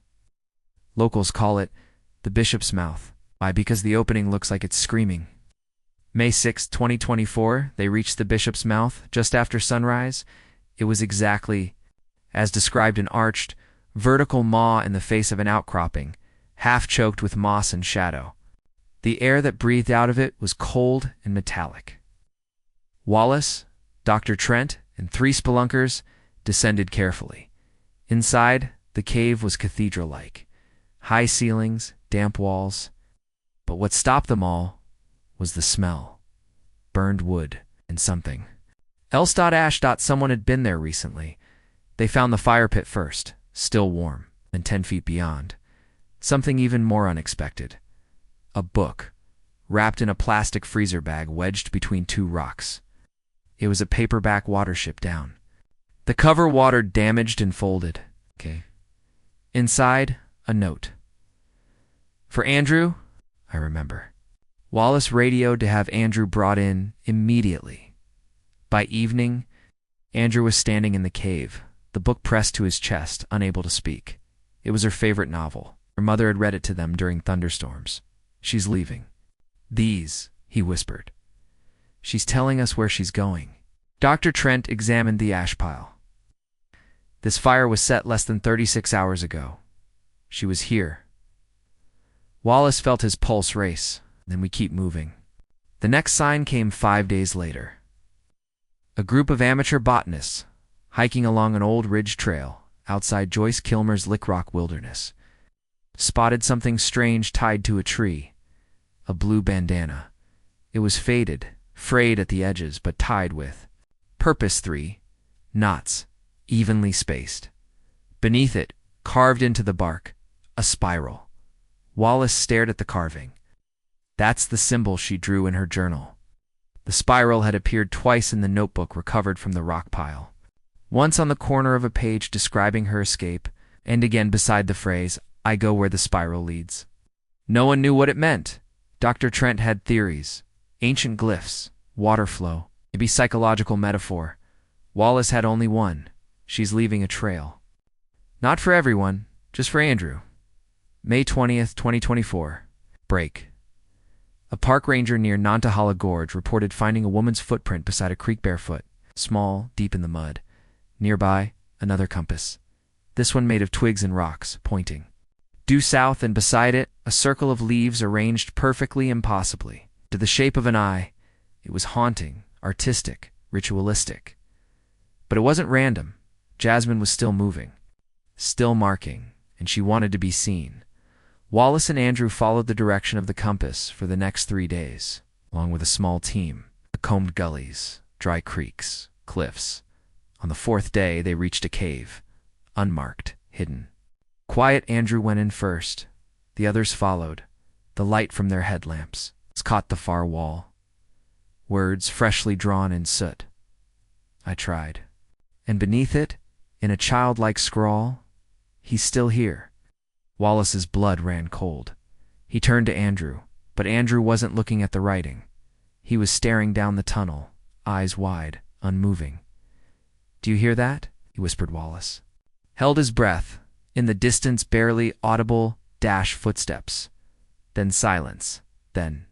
Locals call it the Bishop's Mouth. Why? Because the opening looks like it's screaming." May 6, 2024, they reached the Bishop's Mouth just after sunrise. It was exactly as described: an arched, vertical maw in the face of an outcropping, half choked with moss and shadow. The air that breathed out of it was cold and metallic. Wallace, Dr. Trent, and 3 spelunkers descended carefully. Inside, the cave was cathedral-like. High ceilings, damp walls. But what stopped them all was the smell. Burned wood and something else. Ash. Someone had been there recently. They found the fire pit first, still warm, and 10 feet beyond. Something even more unexpected. A book, wrapped in a plastic freezer bag wedged between 2 rocks. It was a paperback Watership Down. The cover watered, damaged, and folded. Inside, a note. "For Andrew," I remember. Wallace radioed to have Andrew brought in immediately. By evening, Andrew was standing in the cave, the book pressed to his chest, unable to speak. It was her favorite novel. Her mother had read it to them during thunderstorms. "She's leaving." "These," he whispered. "She's telling us where she's going." Dr. Trent examined the ash pile. "This fire was set less than 36 hours ago. She was here." Wallace felt his pulse race. Then we keep moving. The next sign came 5 days later. A group of amateur botanists hiking along an old ridge trail outside Joyce Kilmer's Lick Rock Wilderness spotted something strange tied to a tree. a blue bandana. It was faded, frayed at the edges, but tied with Purpose 3 knots, evenly spaced. Beneath it, carved into the bark, a spiral. Wallace stared at the carving. That's the symbol she drew in her journal. The spiral had appeared twice in the notebook recovered from the rock pile. Once on the corner of a page describing her escape, and again beside the phrase, "I go where the spiral leads." No one knew what it meant. Dr. Trent had theories, ancient glyphs, water flow, maybe psychological metaphor. Wallace had only one. She's leaving a trail. Not for everyone, just for Andrew. May 20th, 2024. Break. A park ranger near Nantahala Gorge reported finding a woman's footprint beside a creek barefoot, small, deep in the mud. Nearby, another compass. This one made of twigs and rocks, pointing due south, and beside it, a circle of leaves arranged perfectly, impossibly, to the shape of an eye. It was haunting, artistic, ritualistic. But it wasn't random. Jasmine was still moving, still marking, and she wanted to be seen. Wallace and Andrew followed the direction of the compass for the next 3 days, along with a small team. They combed gullies, dry creeks, cliffs. On the 4th day, they reached a cave, unmarked, hidden. Quiet Andrew went in first. The others followed. The light from their headlamps caught the far wall. Words freshly drawn in soot. I tried. And beneath it, in a childlike scrawl, "He's still here." Wallace's blood ran cold. He turned to Andrew, but Andrew wasn't looking at the writing. He was staring down the tunnel, eyes wide, unmoving. "Do you hear that?" he whispered Wallace. Held his breath. In the distance, barely audible dash footsteps. Then silence. Then ...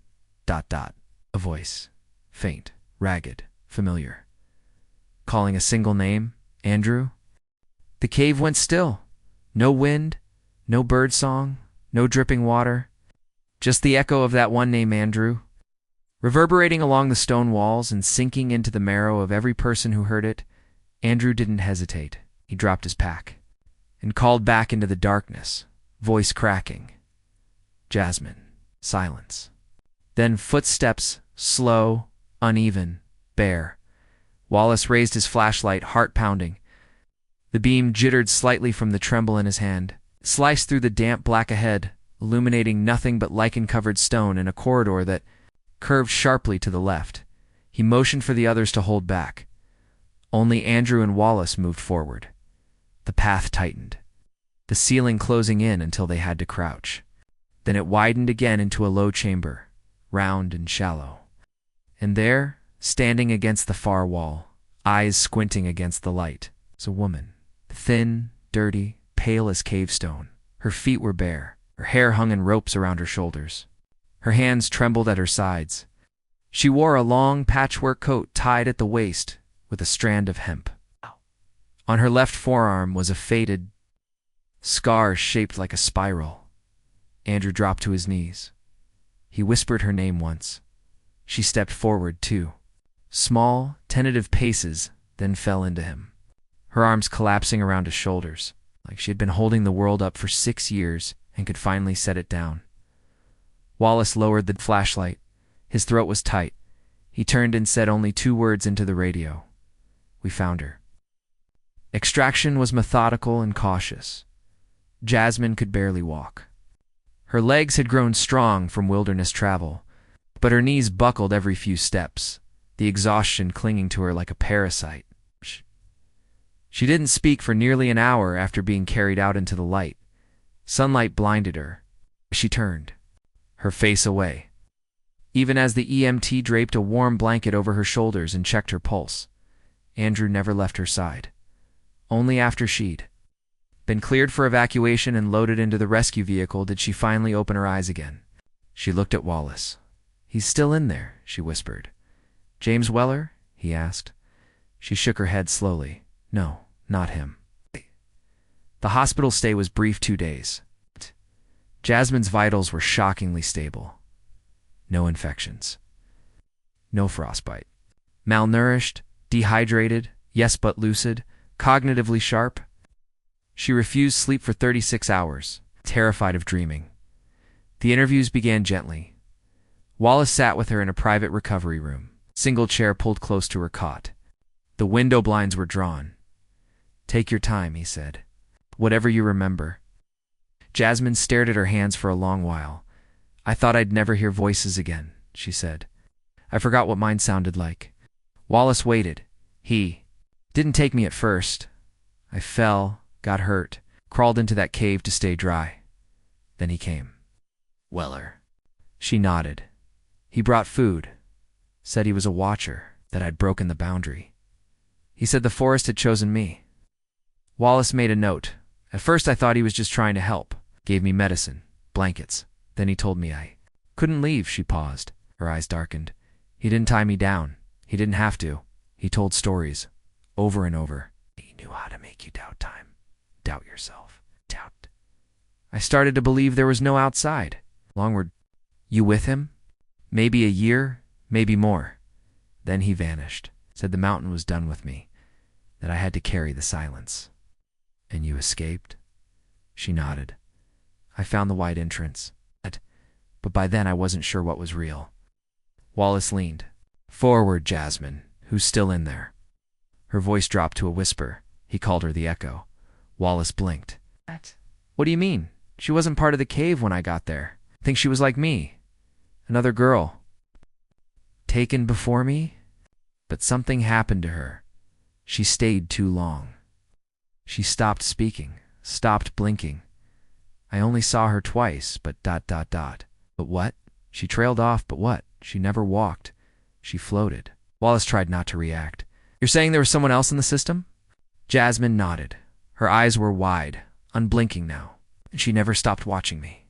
A voice. Faint, ragged, familiar. Calling a single name. Andrew? The cave went still. No wind, no bird song, no dripping water. Just the echo of that one name, Andrew, reverberating along the stone walls and sinking into the marrow of every person who heard it. Andrew didn't hesitate. He dropped his pack and called back into the darkness, voice cracking. "Jasmine." Silence. Then footsteps, slow, uneven, bare. Wallace raised his flashlight, heart pounding. The beam jittered slightly from the tremble in his hand, sliced through the damp black ahead, illuminating nothing but lichen-covered stone in a corridor that curved sharply to the left. He motioned for the others to hold back. Only Andrew and Wallace moved forward. The path tightened, the ceiling closing in until they had to crouch. Then it widened again into a low chamber, round and shallow. And there, standing against the far wall, eyes squinting against the light, was a woman, thin, dirty, pale as cave stone. Her feet were bare. Her hair hung in ropes around her shoulders. Her hands trembled at her sides. She wore a long patchwork coat tied at the waist with a strand of hemp. On her left forearm was a faded scar shaped like a spiral. Andrew dropped to his knees. He whispered her name once. She stepped forward, too. Small, tentative paces, then fell into him, her arms collapsing around his shoulders, like she had been holding the world up for 6 years and could finally set it down. Wallace lowered the flashlight. His throat was tight. He turned and said only 2 words into the radio. "We found her." Extraction was methodical and cautious. Jasmine could barely walk. Her legs had grown strong from wilderness travel, but her knees buckled every few steps, the exhaustion clinging to her like a parasite. She didn't speak for nearly an hour after being carried out into the light. Sunlight blinded her. She turned, her face away, even as the EMT draped a warm blanket over her shoulders and checked her pulse. Andrew never left her side. Only after she'd been cleared for evacuation and loaded into the rescue vehicle did she finally open her eyes again. She looked at Wallace. "He's still in there," she whispered. "James Weller?" he asked. She shook her head slowly. "No, not him." The hospital stay was brief, 2 days. Jasmine's vitals were shockingly stable. No infections. No frostbite. Malnourished, dehydrated, yes but lucid, cognitively sharp. She refused sleep for 36 hours, terrified of dreaming. The interviews began gently. Wallace sat with her in a private recovery room, single chair pulled close to her cot. The window blinds were drawn. "Take your time," he said. "Whatever you remember." Jasmine stared at her hands for a long while. "I thought I'd never hear voices again," she said. "I forgot what mine sounded like." Wallace waited. He didn't take me at first. I fell, got hurt, crawled into that cave to stay dry. Then he came. "Weller." She nodded. "He brought food. Said he was a watcher, that I'd broken the boundary. He said the forest had chosen me." Wallace made a note. "At first I thought he was just trying to help. Gave me medicine, blankets. Then he told me I couldn't leave." She paused. Her eyes darkened. "He didn't tie me down. He didn't have to. He told stories. Over and over. He knew how to make you doubt time. Doubt yourself. Doubt." I started to believe there was no outside. Longward. "You with him?" "Maybe a year, maybe more. Then he vanished. Said the mountain was done with me. That I had to carry the silence." "And you escaped?" She nodded. "I found the wide entrance. But by then I wasn't sure what was real." Wallace leaned. "Forward, Jasmine. Who's still in there?" Her voice dropped to a whisper. He called her the echo. Wallace blinked. "What do you mean? She wasn't part of the cave when I got there. Think she was like me. Another girl. Taken before me? But something happened to her. She stayed too long. She stopped speaking, stopped blinking. I only saw her twice, but ... But what? She trailed off, but what? She never walked. She floated." Wallace tried not to react. "You're saying there was someone else in the system?" Jasmine nodded. Her eyes were wide, unblinking now, and she never stopped watching me.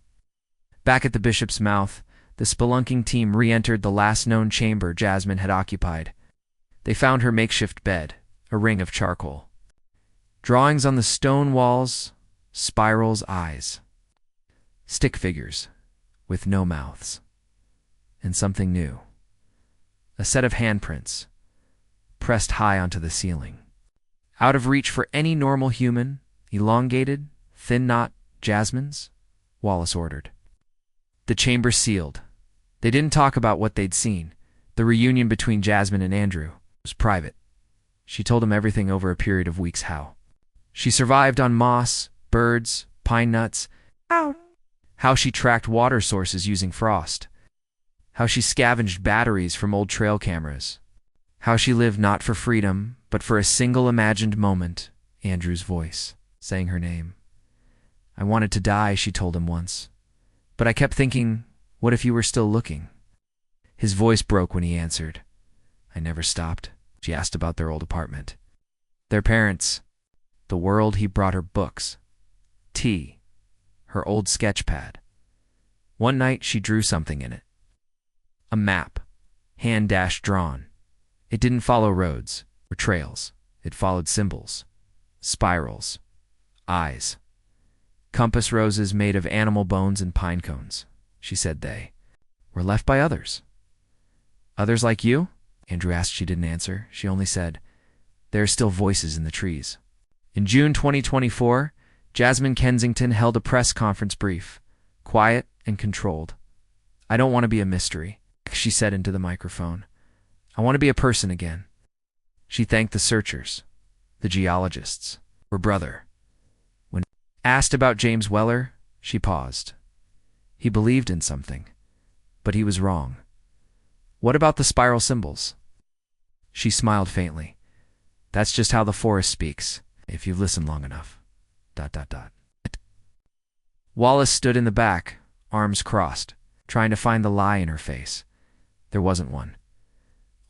Back at the Bishop's Mouth, the spelunking team re-entered the last known chamber Jasmine had occupied. They found her makeshift bed, a ring of charcoal. Drawings on the stone walls, spirals, eyes. Stick figures, with no mouths. And something new. A set of handprints, pressed high onto the ceiling. Out of reach for any normal human, elongated, thin knot Jasmine's, Wallace ordered. The chamber sealed. They didn't talk about what they'd seen. The reunion between Jasmine and Andrew was private. She told him everything over a period of weeks how. She survived on moss, birds, pine nuts. How she tracked water sources using frost. How she scavenged batteries from old trail cameras. How she lived not for freedom, but for a single imagined moment, Andrew's voice, saying her name. "I wanted to die," she told him once. "But I kept thinking, what if you were still looking?" His voice broke when he answered. "I never stopped." She asked about their old apartment. Their parents. The world. He brought her books. Tea. Her old sketch pad. One night she drew something in it. A map. Hand-dash drawn. It didn't follow roads or trails. It followed symbols. Spirals. Eyes. Compass roses made of animal bones and pine cones. She said they were left by others. "Others like you?" Andrew asked. She didn't answer. She only said, "There are still voices in the trees." In June 2024, Jasmine Kensington held a press conference brief, quiet and controlled. "I don't want to be a mystery," she said into the microphone. "I want to be a person again." She thanked the searchers, the geologists, her brother. When asked about James Weller, she paused. He believed in something, but he was wrong. "What about the spiral symbols?" She smiled faintly. "That's just how the forest speaks, if you've listened long enough. ... Wallace stood in the back, arms crossed, trying to find the lie in her face. There wasn't one.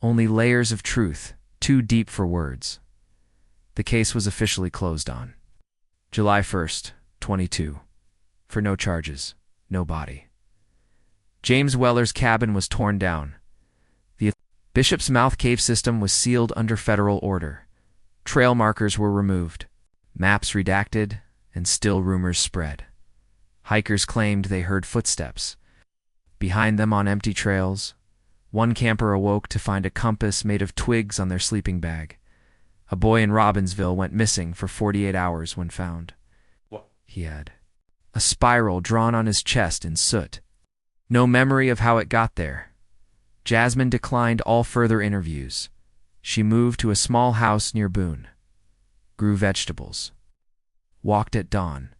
Only layers of truth, too deep for words. The case was officially closed on. July 1st, 22. For no charges, no body. James Weller's cabin was torn down. The Bishop's Mouth cave system was sealed under federal order. Trail markers were removed, maps redacted, and still rumors spread. Hikers claimed they heard footsteps. Behind them on empty trails, one camper awoke to find a compass made of twigs on their sleeping bag. A boy in Robbinsville went missing for 48 hours when found. What? He had a spiral drawn on his chest in soot. No memory of how it got there, Jasmine declined all further interviews. She moved to a small house near Boone, grew vegetables, walked at dawn,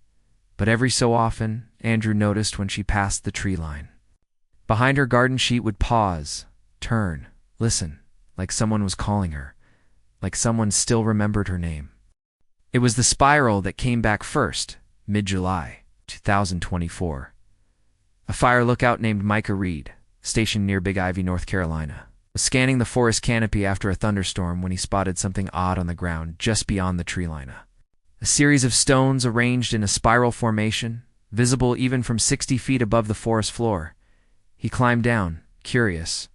but every so often, Andrew noticed when she passed the tree line. Behind her garden sheet would pause, turn, listen, like someone was calling her, like someone still remembered her name. It was the spiral that came back first, mid-July, 2024. A fire lookout named Micah Reed, stationed near Big Ivy, North Carolina, was scanning the forest canopy after a thunderstorm when he spotted something odd on the ground just beyond the tree line. A series of stones arranged in a spiral formation, visible even from 60 feet above the forest floor. He climbed down, curious.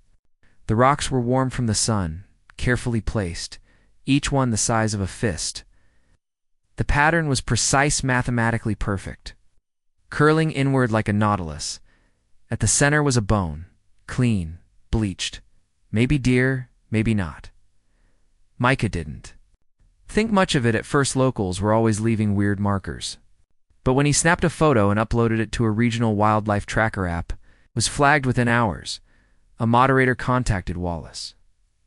The rocks were warm from the sun, carefully placed, each one the size of a fist. The pattern was precise, mathematically perfect, curling inward like a nautilus. At the center was a bone, clean, bleached. Maybe deer, maybe not. Micah didn't think much of it at first. Locals were always leaving weird markers. But when he snapped a photo and uploaded it to a regional wildlife tracker app, it was flagged within hours. A moderator contacted Wallace.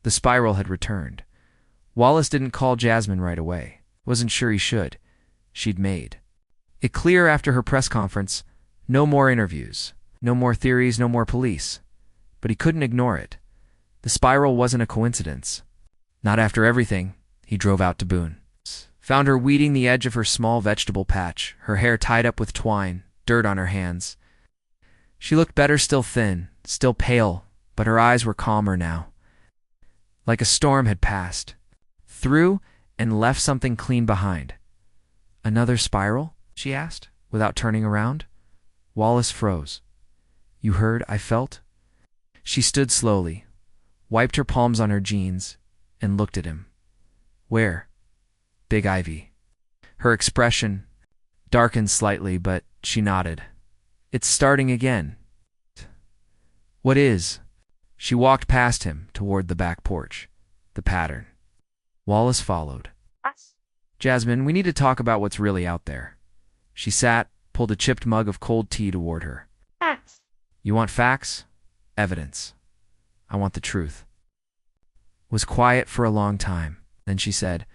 The spiral had returned. Wallace didn't call Jasmine right away. Wasn't sure he should. She'd made it clear after her press conference, no more interviews, no more theories, no more police. But he couldn't ignore it. The spiral wasn't a coincidence. Not after everything. He drove out to Boone. Found her weeding the edge of her small vegetable patch, her hair tied up with twine, dirt on her hands. She looked better, still thin, still pale, but her eyes were calmer now. Like a storm had passed through and left something clean behind. "Another spiral?" she asked, without turning around. Wallace froze. "You heard, I felt?" She stood slowly, wiped her palms on her jeans, and looked at him. "Where?" "Big Ivy." Her expression darkened slightly, but she nodded. "It's starting again." "What is?" She walked past him, toward the back porch. The pattern. Wallace followed. "Jasmine, we need to talk about what's really out there." She sat, pulled a chipped mug of cold tea toward her. Facts. "You want facts? Evidence. I want the truth." Was quiet for a long time. Then she said,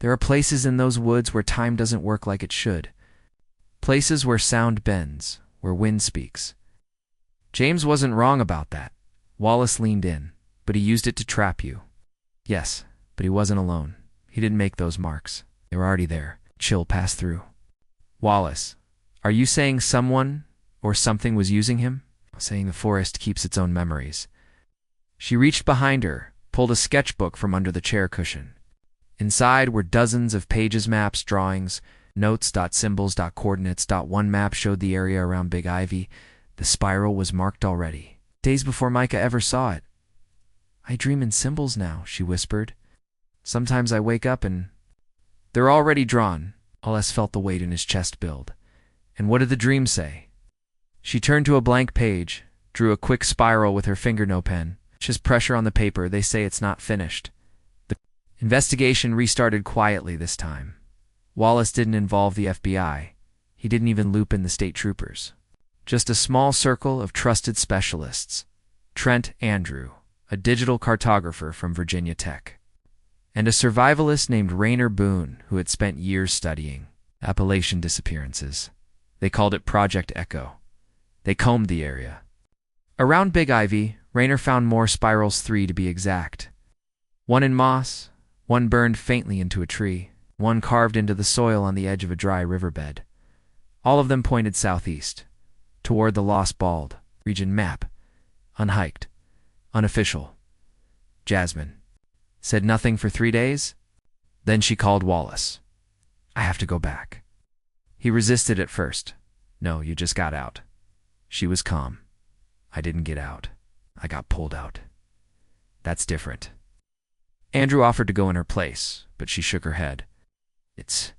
"There are places in those woods where time doesn't work like it should. Places where sound bends, where wind speaks." James wasn't wrong about that. Wallace leaned in, "But he used it to trap you." "Yes, but he wasn't alone. He didn't make those marks. They were already there." Chill passed through. "Wallace, are you saying someone or something was using him?" "Saying the forest keeps its own memories." She reached behind her, pulled a sketchbook from under the chair cushion. Inside were dozens of pages, maps, drawings, notes, symbols, coordinates. One map showed the area around Big Ivy. The spiral was marked already, days before Micah ever saw it. "I dream in symbols now," she whispered. "Sometimes I wake up and they're already drawn." Wallace felt the weight in his chest build. "And what did the dream say?" She turned to a blank page, drew a quick spiral with her fingernail pen. Just pressure on the paper. "They say it's not finished." The investigation restarted quietly this time. Wallace didn't involve the FBI. He didn't even loop in the state troopers. Just a small circle of trusted specialists. Trent Andrew, a digital cartographer from Virginia Tech, and a survivalist named Rainer Boone, who had spent years studying Appalachian disappearances. They called it Project Echo. They combed the area. Around Big Ivy, Rainer found more spirals, 3 to be exact. One in moss, one burned faintly into a tree, one carved into the soil on the edge of a dry riverbed. All of them pointed southeast, toward the Lost Bald region. Map. Unhiked. Unofficial. Jasmine said nothing for 3 days. Then she called Wallace. "I have to go back." He resisted at first. "No, you just got out." She was calm. "I didn't get out. I got pulled out." "That's different." Andrew offered to go in her place, but she shook her head. "It's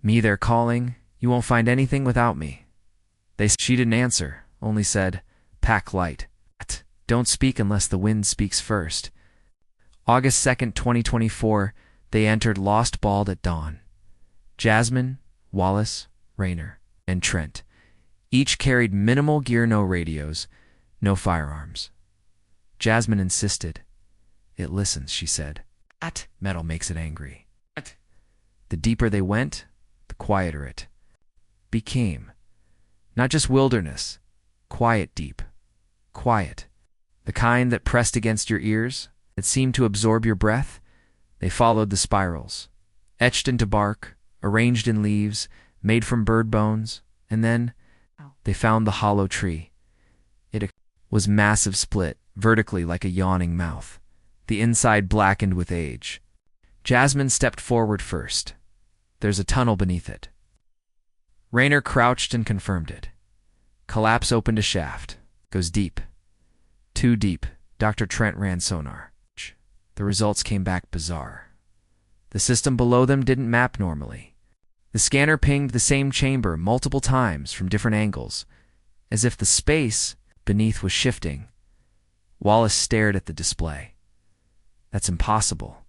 me they're calling. You won't find anything without me." She didn't answer, only said, "Pack light. Don't speak unless the wind speaks first." August 2nd, 2024, they entered Lost Bald at dawn. Jasmine, Wallace, Rainer, and Trent each carried minimal gear, no radios, no firearms. Jasmine insisted. It listens, she said. Metal makes it angry. The deeper they went, the quieter it became. Not just wilderness, quiet deep. Quiet. The kind that pressed against your ears, that seemed to absorb your breath. They followed the spirals, etched into bark, arranged in leaves, made from bird bones, and then they found the hollow tree. It was massive, split vertically like a yawning mouth, the inside blackened with age. Jasmine stepped forward first. There's a tunnel beneath it. Raynor crouched and confirmed it. Collapse opened a shaft. Goes deep. Too deep. Dr. Trent ran sonar. The results came back bizarre. The system below them didn't map normally. The scanner pinged the same chamber multiple times from different angles, as if the space beneath was shifting. Wallace stared at the display. That's impossible.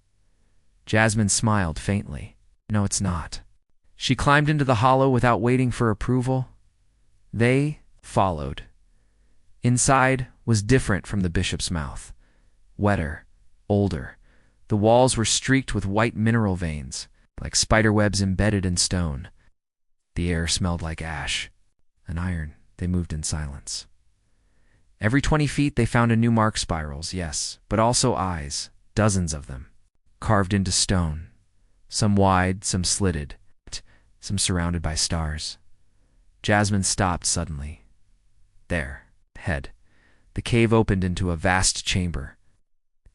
Jasmine smiled faintly. No, it's not. She climbed into the hollow without waiting for approval. They followed. Inside was different from the bishop's mouth. Wetter, older. The walls were streaked with white mineral veins, like spiderwebs embedded in stone. The air smelled like ash and iron. They moved in silence. Every 20 feet they found a new mark spirals, yes, but also eyes, dozens of them, carved into stone. Some wide, some slitted, some surrounded by stars. Jasmine stopped suddenly. There, ahead, the cave opened into a vast chamber.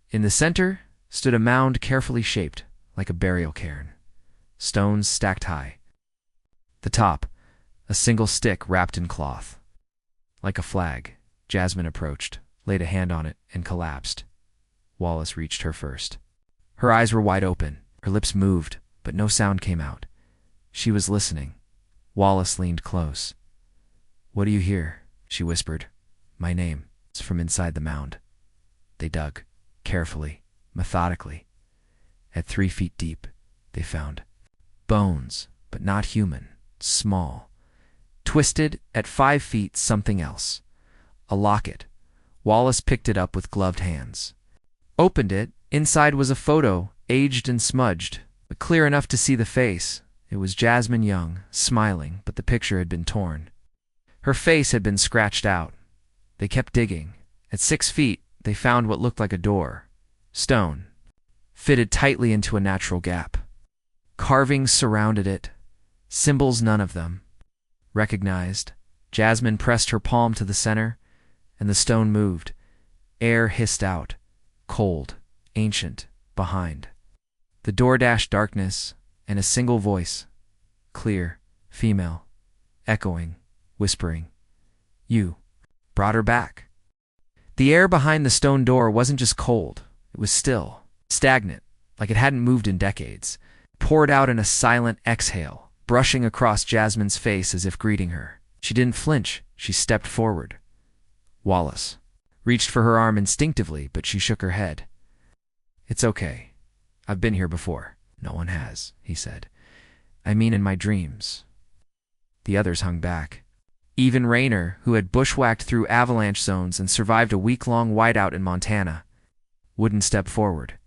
In the center stood a mound carefully shaped, like a burial cairn. Stones stacked high. The top, a single stick wrapped in cloth. Like a flag, Jasmine approached, laid a hand on it, and collapsed. Wallace reached her first. Her eyes were wide open. Her lips moved, but no sound came out. She was listening. Wallace leaned close. "What do you hear?" she whispered. "My name." It's from inside the mound. They dug, carefully, methodically. At 3 feet deep, they found bones, but not human, small. Twisted, at 5 feet, something else. A locket. Wallace picked it up with gloved hands. Opened it. Inside was a photo, aged and smudged, but clear enough to see the face. It was Jasmine Young, smiling, but the picture had been torn. Her face had been scratched out. They kept digging. At 6 feet, they found what looked like a door. Stone. Fitted tightly into a natural gap. Carvings surrounded it. Symbols, none of them. Recognized. Jasmine pressed her palm to the center, and the stone moved. Air hissed out. Cold. Ancient. Behind. The door dashed darkness, and a single voice. Clear. Female. Echoing. Whispering. "You brought her back." The air behind the stone door wasn't just cold. It was still. Stagnant, like it hadn't moved in decades. Poured out in a silent exhale, brushing across Jasmine's face as if greeting her. She didn't flinch. She stepped forward. Wallace reached for her arm instinctively, but she shook her head. "It's okay. I've been here before." "No one has," he said. "I mean in my dreams." The others hung back. Even Raynor, who had bushwhacked through avalanche zones and survived a week-long whiteout in Montana, wouldn't step forward.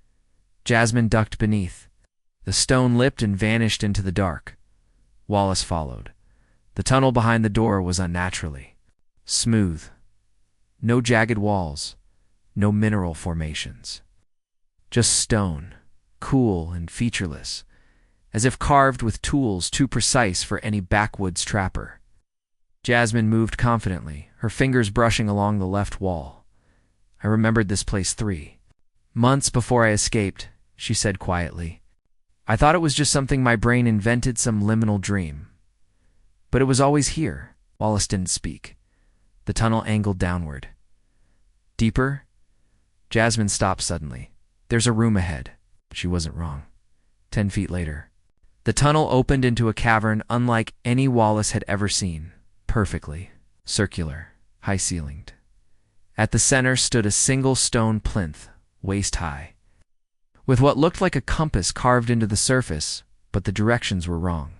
Jasmine ducked beneath. The stone lipped and vanished into the dark. Wallace followed. The tunnel behind the door was unnaturally smooth. No jagged walls, no mineral formations. Just stone, cool and featureless, as if carved with tools too precise for any backwoods trapper. Jasmine moved confidently, her fingers brushing along the left wall. "I remembered this place 3 months before I escaped," she said quietly. "I thought it was just something my brain invented, some liminal dream. But it was always here." Wallace didn't speak. The tunnel angled downward. Deeper? Jasmine stopped suddenly. "There's a room ahead." She wasn't wrong. 10 feet later, the tunnel opened into a cavern unlike any Wallace had ever seen. Perfectly circular, high-ceilinged. At the center stood a single stone plinth, waist-high, with what looked like a compass carved into the surface, but the directions were wrong.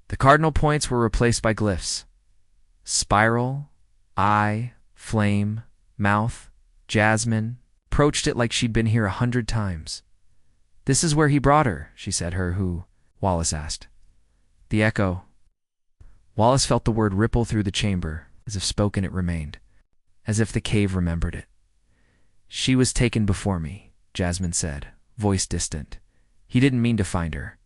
The cardinal points were replaced by glyphs. Spiral, eye, flame, mouth, Jasmine, approached it like she'd been here 100 times. "This is where he brought her," she said. "Her who?" Wallace asked. "The echo." Wallace felt the word ripple through the chamber. As if spoken it remained, as if the cave remembered it. "She was taken before me," Jasmine said, voice distant. "He didn't mean to find her.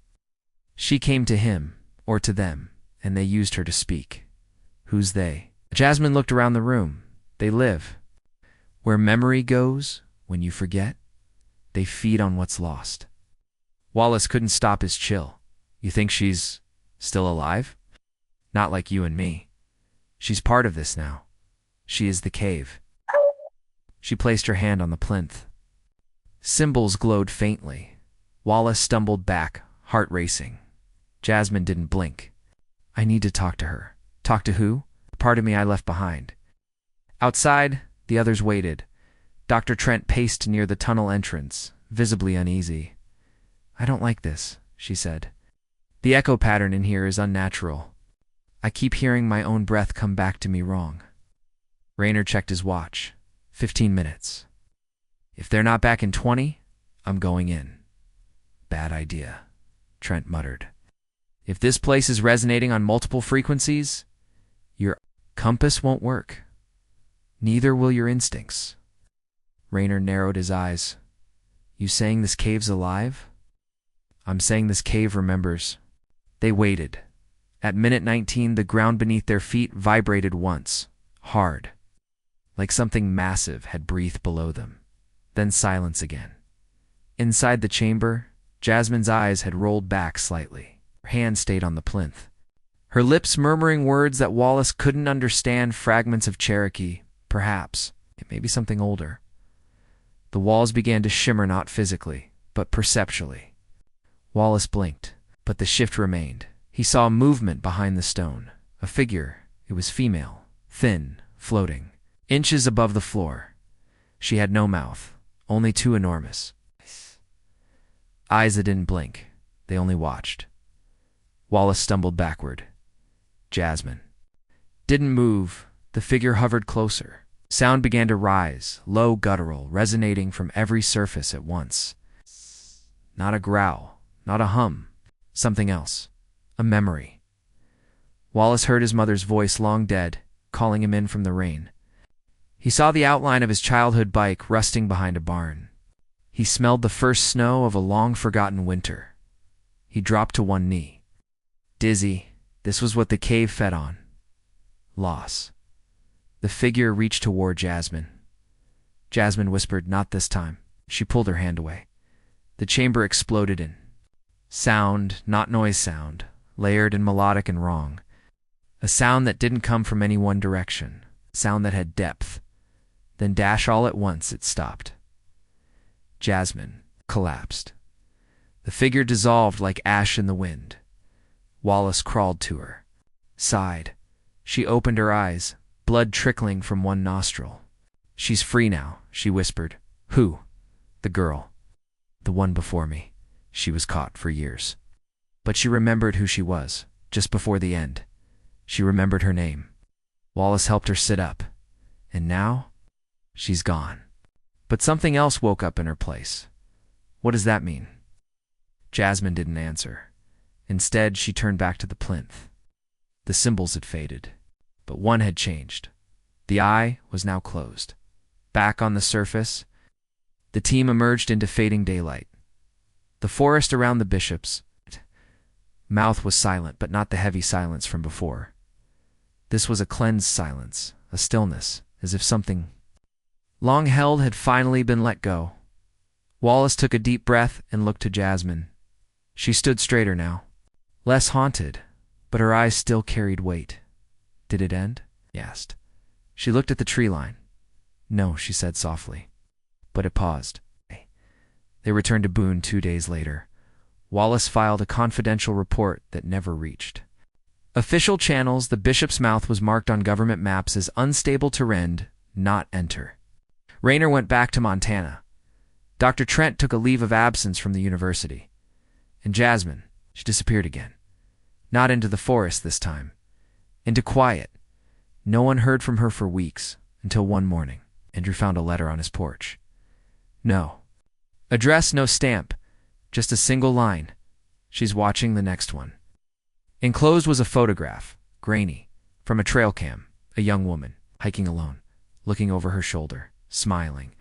She came to him, or to them, and they used her to speak." "Who's they?" Jasmine looked around the room. "They live. Where memory goes, when you forget, they feed on what's lost." Wallace couldn't stop his chill. "You think she's still alive?" "Not like you and me. She's part of this now. She is the cave." She placed her hand on the plinth. Symbols glowed faintly. Wallace stumbled back, heart racing. Jasmine didn't blink. "I need to talk to her." "Talk to who?" "The part of me I left behind." Outside, the others waited. Dr. Trent paced near the tunnel entrance, visibly uneasy. "I don't like this," she said. "The echo pattern in here is unnatural. I keep hearing my own breath come back to me wrong." Raynor checked his watch. 15 minutes. "If they're not back in 20, I'm going in." "Bad idea," Trent muttered. "If this place is resonating on multiple frequencies, your compass won't work. Neither will your instincts." Raynor narrowed his eyes. "You saying this cave's alive?" "I'm saying this cave remembers." They waited. At minute 19, the ground beneath their feet vibrated once, hard, like something massive had breathed below them. Then silence again. Inside the chamber, Jasmine's eyes had rolled back slightly. Her hand stayed on the plinth. Her lips murmuring words that Wallace couldn't understand, fragments of Cherokee, perhaps. It may be something older. The walls began to shimmer, not physically, but perceptually. Wallace blinked, but the shift remained. He saw movement behind the stone. A figure. It was female, thin, floating, inches above the floor. She had no mouth, only two enormous eyes that didn't blink. They only watched. Wallace stumbled backward. Jasmine didn't move. The figure hovered closer. Sound began to rise, low, guttural, resonating from every surface at once. Not a growl, not a hum. Something else. A memory. Wallace heard his mother's voice, long dead, calling him in from the rain. He saw the outline of his childhood bike rusting behind a barn. He smelled the first snow of a long-forgotten winter. He dropped to one knee. Dizzy, this was what the cave fed on. Loss. The figure reached toward Jasmine. Jasmine whispered, "Not this time." She pulled her hand away. The chamber exploded in sound, not noise sound, layered and melodic and wrong. A sound that didn't come from any one direction. Sound that had depth. Then dash all at once it stopped. Jasmine collapsed. The figure dissolved like ash in the wind. Wallace crawled to her. Sighed. She opened her eyes, blood trickling from one nostril. "She's free now," she whispered. "Who?" "The girl. The one before me. She was caught for years." But she remembered who she was, just before the end. She remembered her name. Wallace helped her sit up. And now, she's gone. But something else woke up in her place. "What does that mean?" Jasmine didn't answer. Instead, she turned back to the plinth. The symbols had faded, but one had changed. The eye was now closed. Back on the surface, the team emerged into fading daylight. The forest around the bishop's mouth was silent, but not the heavy silence from before. This was a cleansed silence, a stillness, as if something long held had finally been let go. Wallace took a deep breath and looked to Jasmine. She stood straighter now, less haunted, but her eyes still carried weight. "Did it end?" he asked. She looked at the tree line. "No," she said softly. But it paused. They returned to Boone 2 days later. Wallace filed a confidential report that never reached. Official channels, the bishop's mouth was marked on government maps as unstable terrain, not enter. Raynor went back to Montana. Dr. Trent took a leave of absence from the university. And Jasmine, she disappeared again. Not into the forest this time. Into quiet. No one heard from her for weeks, until one morning, Andrew found a letter on his porch. No. Address, no stamp. Just a single line. She's watching the next one. Enclosed was a photograph, grainy, from a trail cam, a young woman, hiking alone, looking over her shoulder, smiling,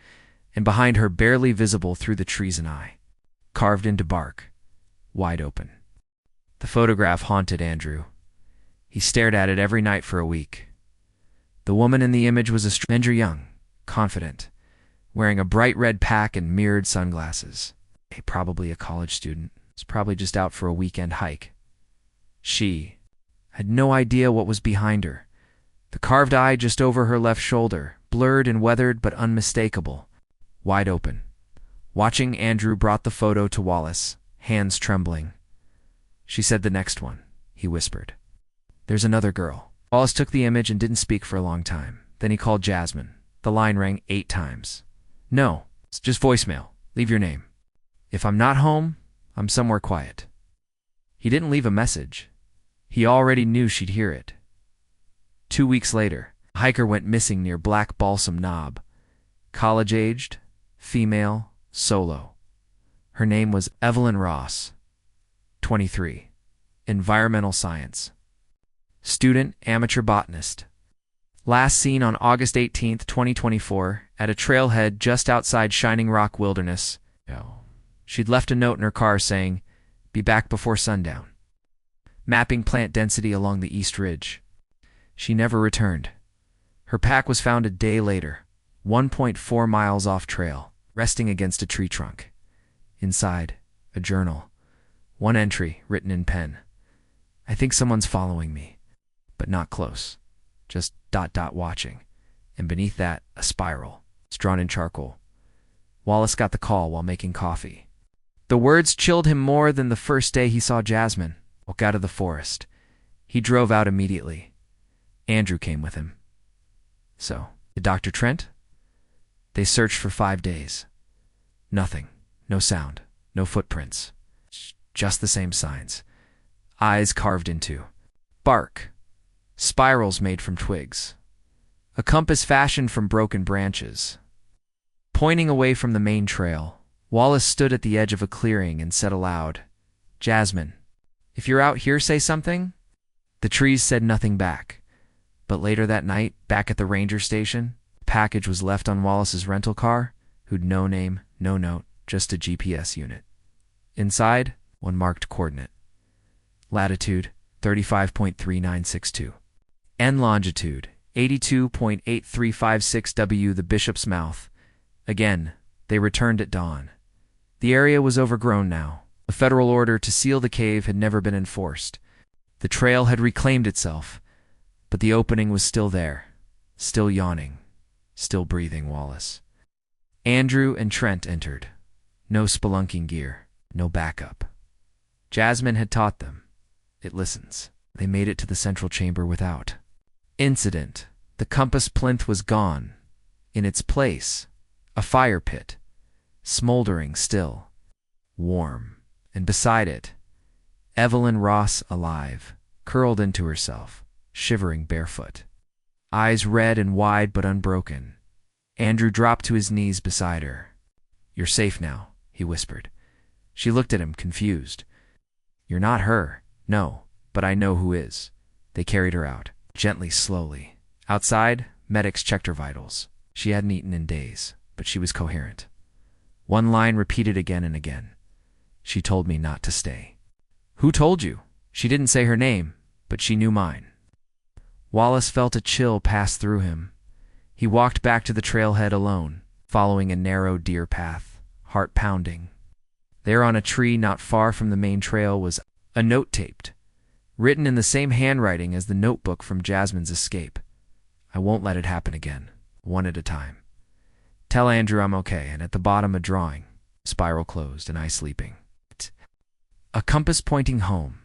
and behind her barely visible through the trees an eye, carved into bark, wide open. The photograph haunted Andrew. He stared at it every night for a week. The woman in the image was a stranger, young, confident, wearing a bright red pack and mirrored sunglasses. Probably a college student. Was probably just out for a weekend hike. She had no idea what was behind her. The carved eye just over her left shoulder, blurred and weathered but unmistakable, wide open. Watching, Andrew brought the photo to Wallace, hands trembling. She said, "The next one," he whispered. "There's another girl." Wallace took the image and didn't speak for a long time. Then he called Jasmine. The line rang 8 times. "No, it's just voicemail. Leave your name." "If I'm not home, I'm somewhere quiet." He didn't leave a message. He already knew she'd hear it. 2 weeks later, a hiker went missing near Black Balsam Knob. College-aged, female, solo. Her name was Evelyn Ross, 23, environmental science. Student, amateur botanist. Last seen on August 18, 2024, at a trailhead just outside Shining Rock Wilderness. She'd left a note in her car saying, "Be back before sundown." Mapping plant density along the East Ridge. She never returned. Her pack was found a day later, 1.4 miles off trail, resting against a tree trunk. Inside, a journal. One entry, written in pen. "I think someone's following me, but not close. Just ... watching." And beneath that, a spiral. It's drawn in charcoal. Wallace got the call while making coffee. The words chilled him more than the first day he saw Jasmine walk out of the forest. He drove out immediately. Andrew came with him. So, did Dr. Trent? They searched for 5 days. Nothing. No sound. No footprints. Just the same signs. Eyes carved into bark. Spirals made from twigs. A compass fashioned from broken branches. Pointing away from the main trail, Wallace stood at the edge of a clearing and said aloud, "Jasmine, if you're out here, say something." The trees said nothing back. But later that night, back at the ranger station, a package was left on Wallace's rental car, who'd no name, no note, just a GPS unit. Inside, one marked coordinate. Latitude, 35.3962. And longitude, 82.8356 W. The Bishop's Mouth. Again, they returned at dawn. The area was overgrown now. A federal order to seal the cave had never been enforced. The trail had reclaimed itself, but the opening was still there, still yawning, still breathing Wallace. Andrew and Trent entered. No spelunking gear, no backup. Jasmine had taught them. It listens. They made it to the central chamber without incident. The compass plinth was gone. In its place, a fire pit, smoldering still, warm, and beside it, Evelyn Ross alive, curled into herself, shivering barefoot. Eyes red and wide but unbroken. Andrew dropped to his knees beside her. "You're safe now," he whispered. She looked at him, confused. "You're not her." "No, but I know who is." They carried her out, gently, slowly. Outside, medics checked her vitals. She hadn't eaten in days, but she was coherent. One line repeated again and again. "She told me not to stay." "Who told you?" She didn't say her name, but she knew mine. Wallace felt a chill pass through him. He walked back to the trailhead alone, following a narrow deer path, heart pounding. There on a tree not far from the main trail was a note taped, written in the same handwriting as the notebook from Jasmine's escape. "I won't let it happen again, one at a time. Tell Andrew I'm okay," and at the bottom a drawing, spiral closed and I sleeping. A compass pointing home.